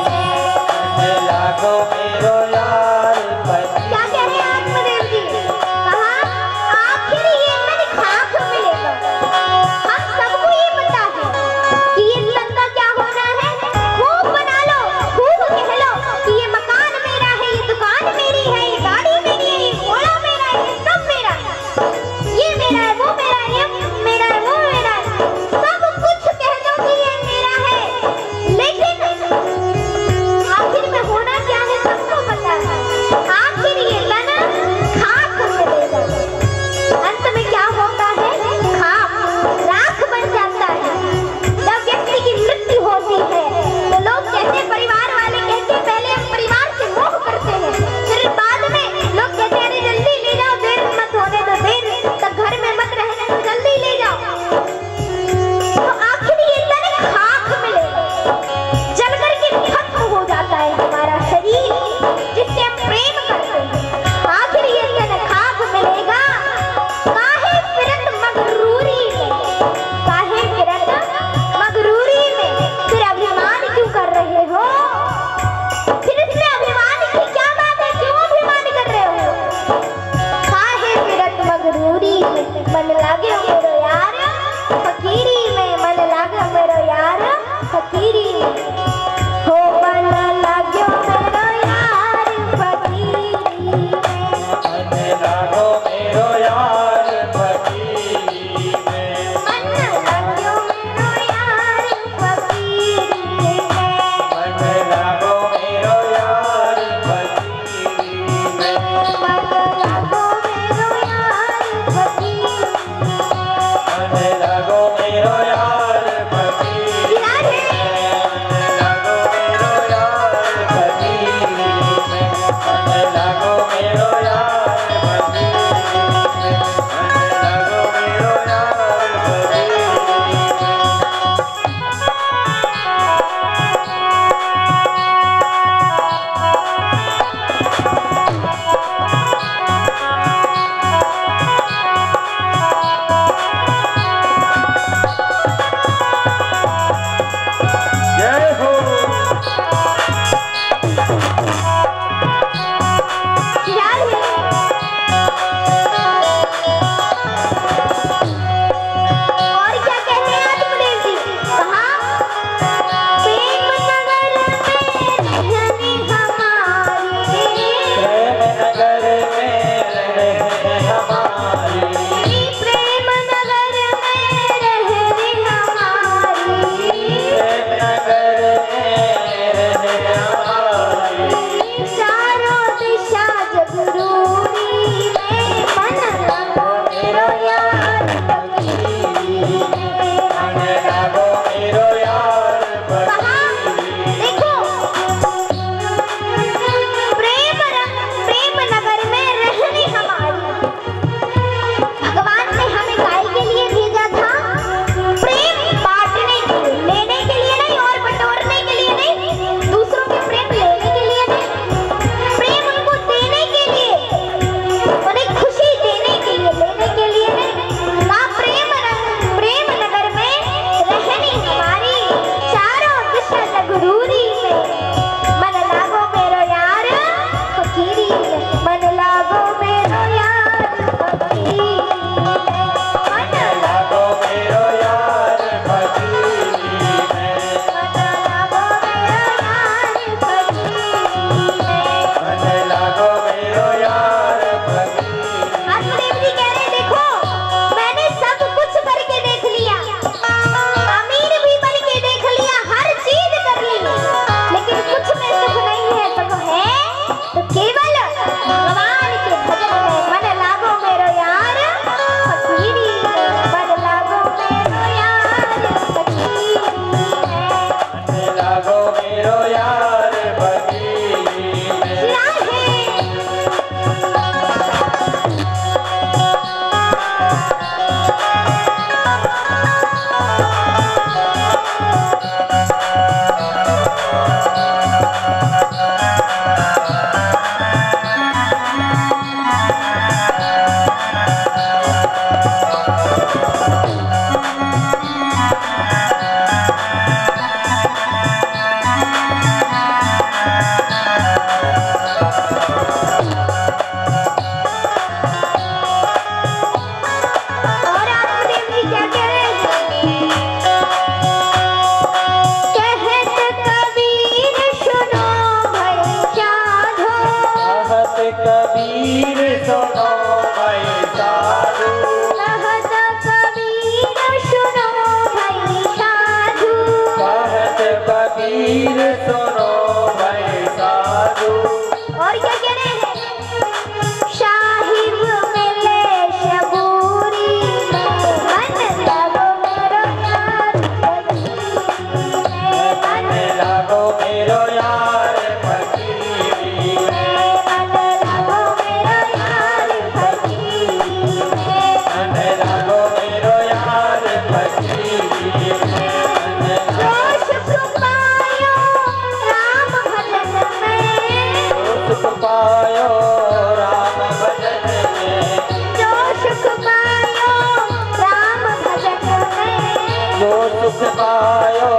पायो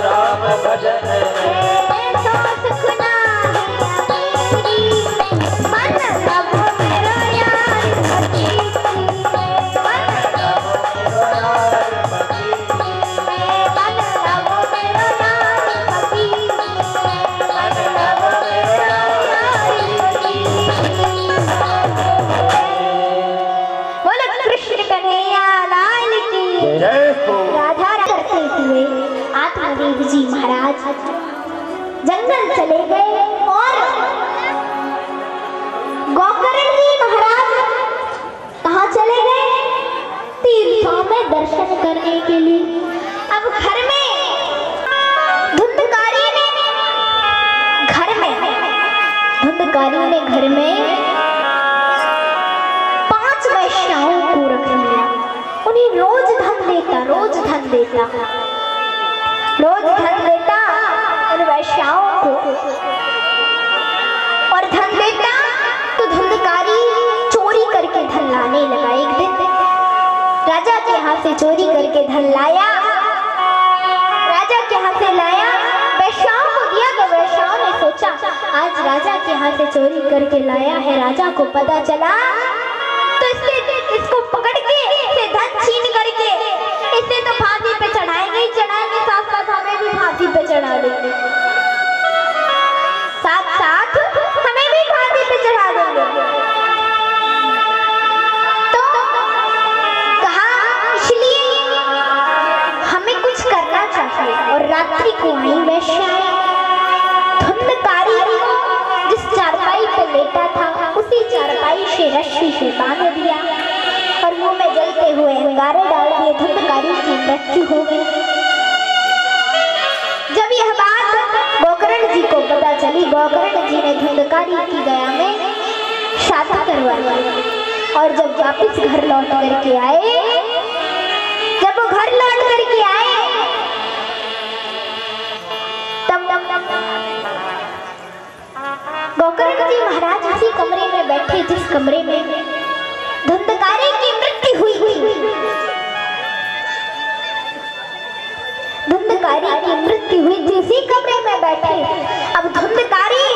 राम भजन तो सुख नाही मन अब मेरो यार भक्ति मन अब मेरो यार भक्ति मन अब मेरो यार भक्ति मन अब मेरो यार भक्ति। बोलो कृष्ण कन्हैया लाल की जय हो। राधा करते हुए आत्मदेव जी महाराज जंगल चले गए और गोकर्ण जी महाराज कहाँ चले गए? तीर्थों में दर्शन करने के लिए। अब घर में धुंधकारी ने घर में 5 वैश्याओं को रख लिया। उन्हें रोज धन देता उन वैश्याओं को, और धन देता तो धुंधकारी चोरी करके धन लाने लगा। एक दिन राजा के यहाँ से चोरी करके धन लाया, वैश्याओं को दिया। तो वैश्याओं ने सोचा आज राजा के यहाँ से चोरी करके लाया है, राजा को पता चला तो इसको पकड़ के इसे धन छीन करके इसे तो फांसी पे चढ़ाएंगे, साथ साथ हमें भी फांसी पे चढ़ा देंगे, साथ हमें भी फांसी पे चढ़ा देंगे। तो कहा इसलिए हमें कुछ करना चाहिए। और रात्रि को आई वैश्याएं, धुंधकारी जिस चारपाई पे लेटा था उसी चारपाई से रस्सी से बांध दिया और मुंह में जलते हुए अंगारे डाल दिए। धुंधकारी की मृत्यु हो गई। जब यह बात गोकर्ण जी को पता चली, गोकर्ण जी ने धुंधकारी की गया में शादी करवाई। और जब वापिस घर लौट करके आए, तब गोकर्ण जी महाराज उसी कमरे में बैठे जिस कमरे में धुंधकारी की मृत्यु हुई थी। उसी कमरे में बैठे। अब धुंधकारी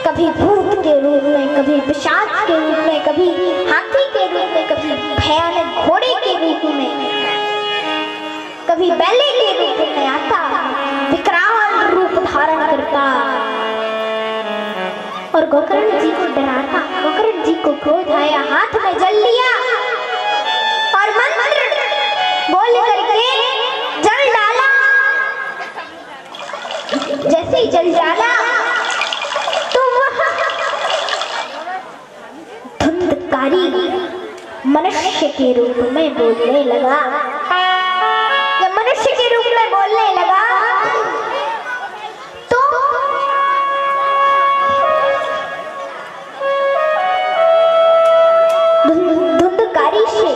कभी भूत के रूप में, कभी पिशाच के रूप में, कभी हाथी के रूप में, कभी भयानक घोड़े के रूप में, कभी बैले के रूप में आता, विकराल रूप धारण करता और गोकर्ण जी को डराता। गोकर्ण जी को क्रोध आया, हाथ में जल लिया और मंत्र बोल करके जल डाला। जैसे ही जल डाला तो वह धुंधकारी मनुष्य के रूप में बोलने लगा। जब मनुष्य के रूप में बोलने लगा तो धुंधकारी से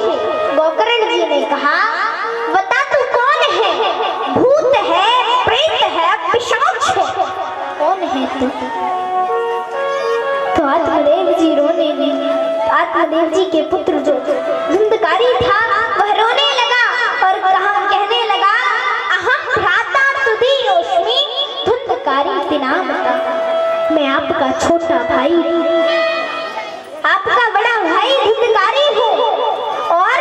गोकर्ण जी ने कहा, बता तू कौन है? भूत है, प्रेत है, पिशाच है, कौन है तू? तो आत्मदेव जी रोने लगे। आत्मदेव जी के पुत्र जो धुंधकारी था वह रोने लगा और कहने लगा, अहम भ्राता तुदीयोस्मि धुंधकारी तिनामता। मैं आपका छोटा भाई, आपका बड़ा भाई धुंधकारी हूँ और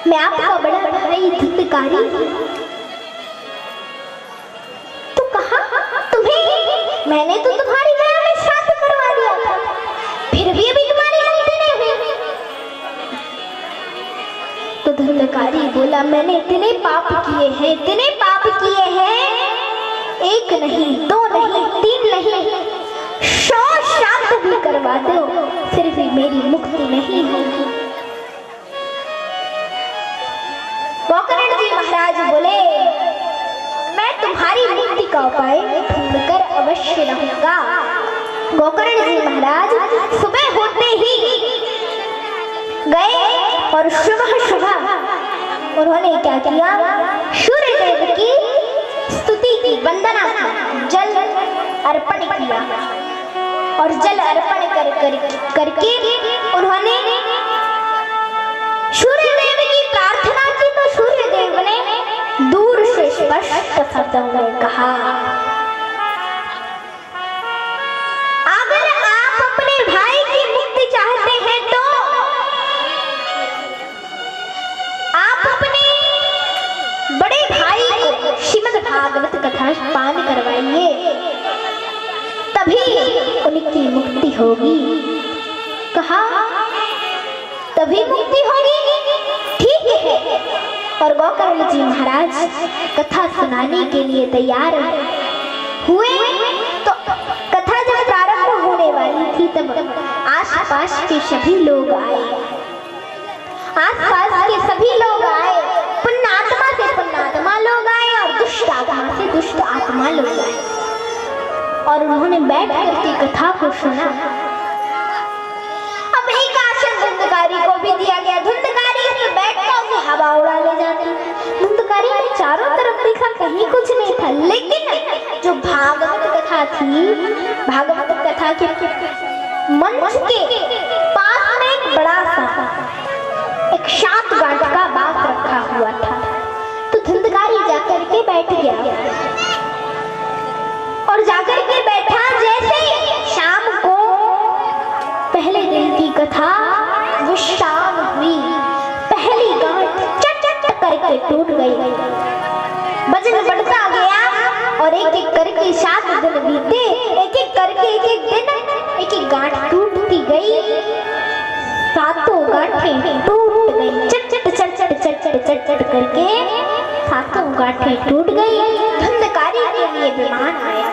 मैं आपका बड़ा भाई धुंधकारी हूँ। तो कहा तुम्हें, मैंने तो तुम्हारी गया में श्राद्ध करवा दिया था, फिर भी अभी तुम्हारी गलती नहीं हुई। तो धुंधकारी बोला, मैंने इतने पाप किए हैं, एक नहीं, दो नहीं, 3 नहीं, 100 श्राद्ध भी करवा दो, फिर भी मेरी मुक्ति नहीं होगी। गोकर्ण जी महाराज बोले, मैं तुम्हारी मुक्ति का उपाय ढूंढकर अवश्य रहूंगा। गोकर्ण जी महाराज सुबह होते ही गए और सुबह उन्होंने क्या किया? सूर्य देव की स्तुति की, वंदना की, जल अर्पण किया और जल अर्पण करके उन्होंने सूर्य देव शब्दों में कहा, अगर आप अपने भाई की मुक्ति चाहते हैं तो आप अपने बड़े भाई को श्रीमद् भागवत कथा पान करवाइए, तभी उनकी मुक्ति होगी। कहा तभी मुक्ति होगी, ठीक है। और गोकर्ण जी महाराज कथा सुनाने के लिए तैयार हुए। तो कथा जब प्रारंभ होने वाली थी तब आसपास के सभी लोग आए, आसपास के सभी लोग आए, पुण्यात्मा से पुण्यात्मा लोग आए और दुष्ट आत्मा से दुष्ट आत्मा लोग आए, और उन्होंने बैठ करके कथा को सुना। अब एक आसन धुंधकारी को भी दिया गया। धुंधकारी से बैठता उसे हवा उड़ा ले जाती। धुंधकारी ने चारों तरफ देखा, कहीं कुछ नहीं था, लेकिन जो भागवत कथा थी, भागवत कथा के मंच के पास में एक बड़ा सा एक 7 गांठ का बांस रखा हुआ था। तो धुंधकारी जाकर के बैठ गया और जाकर के बैठा। जैसे शाम को पहले दिन की कथा विश्राम हुई, पहली गांठ चट चट करके टूट गई। वजन बढ़ता गया और एक एक करके 7 दिन बीते, एक एक करके एक एक दिन एक एक गांठ टूटती गई। 7 गांठें टूट गई, चट चट चट चट चट चट चट चट करके 7 गांठें टूट गई। धुंधकारी के लिए विमान आया।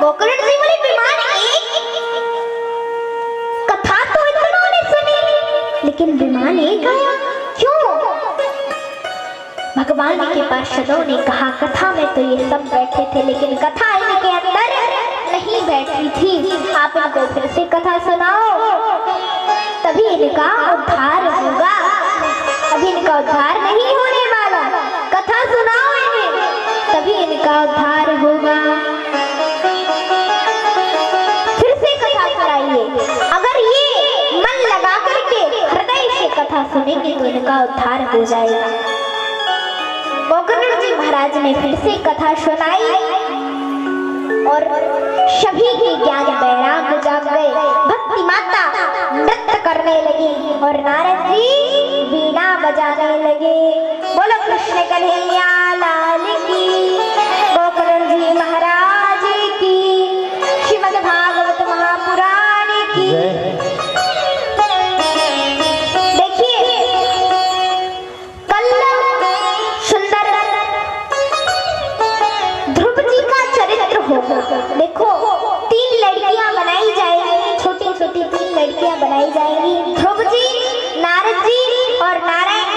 गोकर्ण जी बोले, विमान एक? कथा तो इतनों ने सुनी, लेकिन विमान एक आया, क्यों? भगवान के पार्षदों ने कहा, कथा में तो ये सब बैठे थे, लेकिन कथा इनके अंदर नहीं बैठी थी। आप इनको फिर से कथा सुनाओ, तभी इनका उद्धार होगा। अभी इनका उद्धार नहीं होने वाला, कथा सुनाओ इन्हें, तभी इनका उद्धार होगा। फिर से कथा सुनाइए। अगर ये मन लगा करके हृदय से कथा सुनेंगे तो इनका उद्धार हो जाएगा। गोकर्ण जी महाराज ने फिर से कथा सुनाई और सभी के ज्ञान वैराग जाग गए। भक्ति माता नृत्य करने लगी और नारद जी वीणा बजाने लगे। बोलो कृष्ण कन्हैया लाल की, गोकर्ण जी महाराज की, श्रीमद् भागवत महापुराण की। देखिए कल सुंदर ध्रुव जी का चरित्र होगा। देखो 3 लड़कियां बनाई जाएंगी, छोटी छोटी 3 लड़कियां बनाई जाएंगी। ध्रुव जी, नारद जी और नारायण।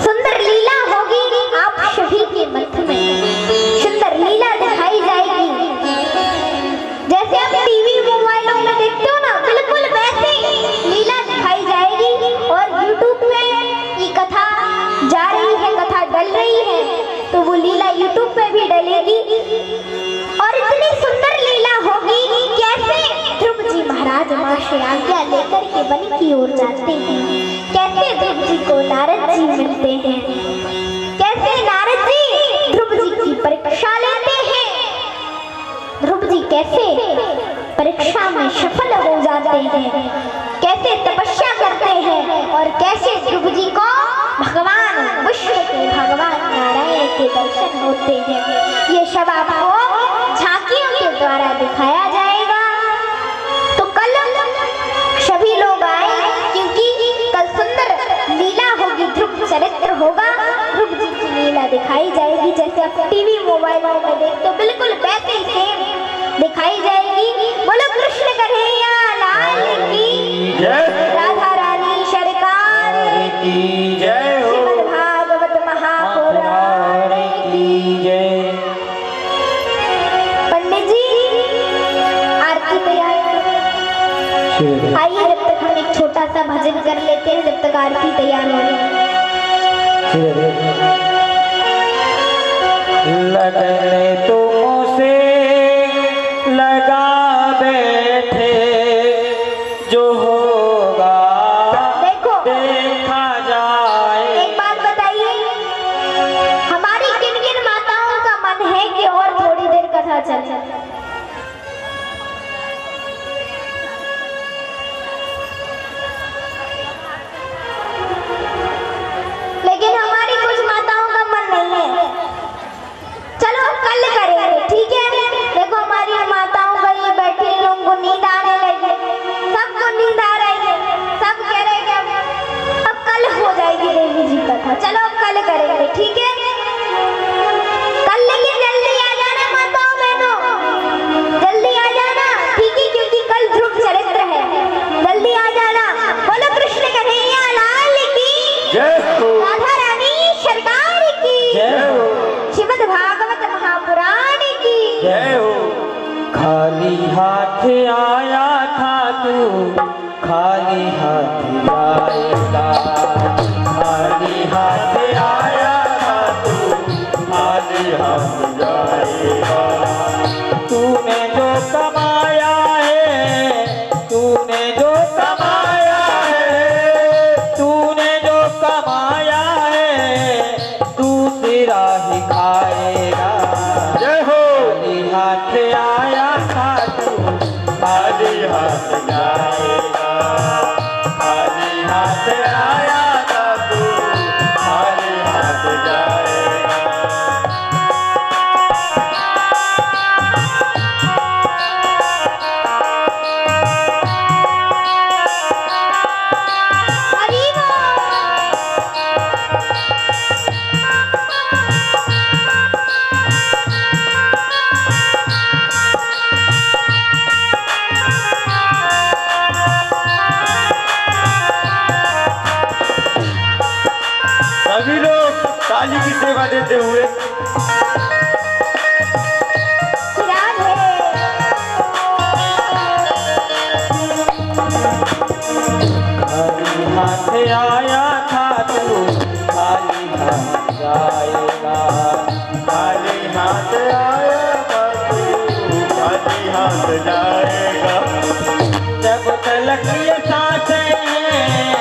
सुंदर लीला होगी आप सभी के मध्य में, सुंदर लीला दिखाई जाएगी। जैसे आप टीवी मोबाइलों में देखते हो ना, बिल्कुल वैसे लीला दिखाई जाएगी। और YouTube में ये कथा जा रही है, कथा डल रही है, तो वो लीला YouTube पे भी डलेगी। और इतनी सुंदर लीला होगी। कैसे ध्रुव जी महाराज मां से आज्ञा लेकर के वन की ओर जाते हैं, कैसे ध्रुव जी को नारद जी मिलते हैं, कैसे नारद जी ध्रुव जी की परीक्षा लेते हैं, ध्रुव जी कैसे परीक्षा में सफल हो जाते हैं, कैसे तपस्या करते हैं और कैसे ध्रुव जी को भगवान विष्णु के, भगवान नारायण के दर्शन होते हैं। ये सब आपको झांकियों के द्वारा दिखाया जाएगा। तो कल सभी लोग आए, क्योंकि कल सुंदर लीला होगी, ध्रुव चरित्र होगा, ध्रुव जी की लीला दिखाई जाएगी। जैसे आप टीवी मोबाइलों में देखते हो, बिल्कुल वैसे ही सेम दिखाई जाएगी। बोलो कृष्ण कन्हैया लाल की जय, राधा रानी सरकार की जय, श्रीमद् भागवत महापुराण की जय। पंडित जी आरती तैयार करें। आइए, जब तक हम एक छोटा सा भजन कर लेते हैं, जब तक आरती तैयार हो रही है। लगन तुमसे लगा बैठे, जो होगा देखा जाए। एक बात बताइए, हमारे चल। लेकिन हमारी कुछ माताओं का मन नहीं है, चलो कल करेंगे, ठीक है। देखो हमारी माताओं का ये बैठी लोगों को नींद आने लगी, सबको नींद आ रही है, सब कह रहे हैं कि अब कल हो जाएगी देवी जी कथा, चलो अब कल करेंगे, ठीक है। कल लेकिन जल्दी आ जाना माताओं बहनों, जल्दी आ जाना, ठीक है, क्योंकि कल ध्रुव चरित्र है, जल्दी आ जाना। बोलो कृष्ण कन्हैया लाल की जय हो, राधा रानी सरकार की जय हो, श्रीमद् भागवत महापुराण की जय हो। खाली हाथ आया था तू, खाली हाथ जाएगा, खाली हाथ आया था तू, खाली हाथ जाएगा। तूने जो कमाया है, तूने जो कमाया है, तूने जो कमाया है, दूसरा ही खाएगा। जय हो, खाली हाथ आया था तू, खाली हाथ जाएगा, खाली हाथ आया था तू, खाली हाथ जाएगा। हरि सभी लोग ताली की सेवा देते हुए राधे खाली हाथ आया था तू, खाली हाथ जाएगा, खाली हाथ आया था तू, खाली हाथ जाएगा। जब तलक ये सांसें हैं,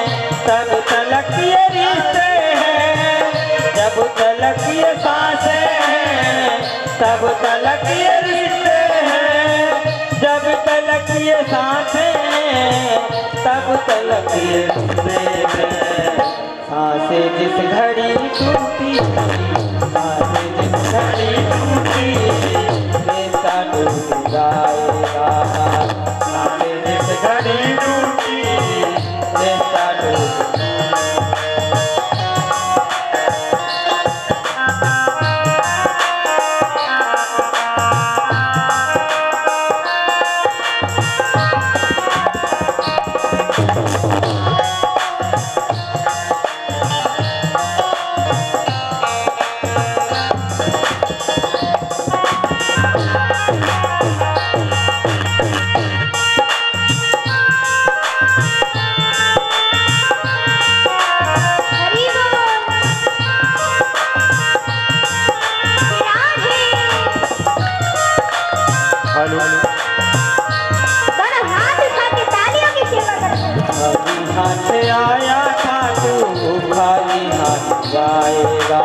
तब तलक ये रिश्ते हैं, जब तलक ये सांसें हैं, तब तलक ये रिश्ते हैं, जब तलक ये सांसें हैं, तब तलक ये रिश्ते हैं। सांसें जिस घड़ी टूटी, सांसें जिस घड़ी टूटी, रिश्ता टूट जाएगा, सांसें जिस घड़ी टूटी, रिश्ता टूट हरि राधे हेलो, दोनों हाथ उठा के तालियों की सेवा करते हैं। खाली हाथ आया था तू, खाली हाथ जाएगा,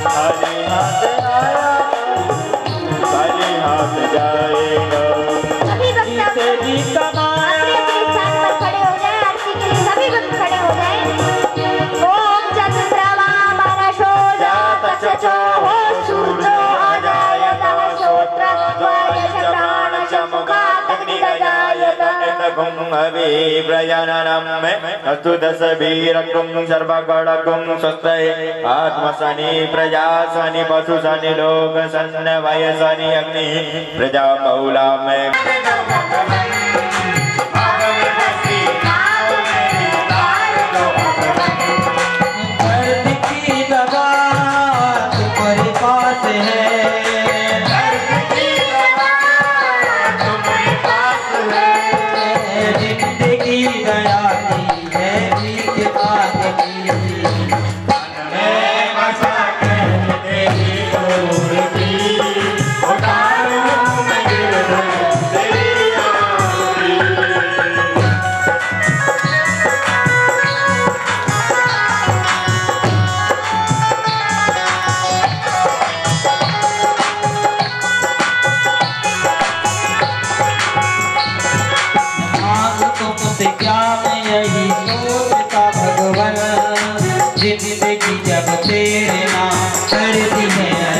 खाली हाथ आया था तू, खाली हाथ जाएगा। सभी वक्ता तेरी कमाया अपने स्थान पर खड़े हो जाए, आरती के लिए सभी वक्त खड़े हो जाए। ओम चंद्रमा मनसो जात चचो हो सूर्यो अजायत श्रोत्र द्वादश प्राण चमुखात् अग्निगजायत। अस्तु दशभिरक्तुं सर्वगणकुं स्वस्ति आत्मसनि प्रजासनि पशुसनि लोकसन्न वयसनि अग्नि प्रजा बहुला में धरती की दगा तुम्हारे पास है, धरती की दगा तुम्हारे पास है, जिंदगी गया की है जी के पास की, मैं बसा के तेरी मूर्ति उतारूं मैं गिरधर तेरी आरती। जिंदगी जब तेरे नाम करती है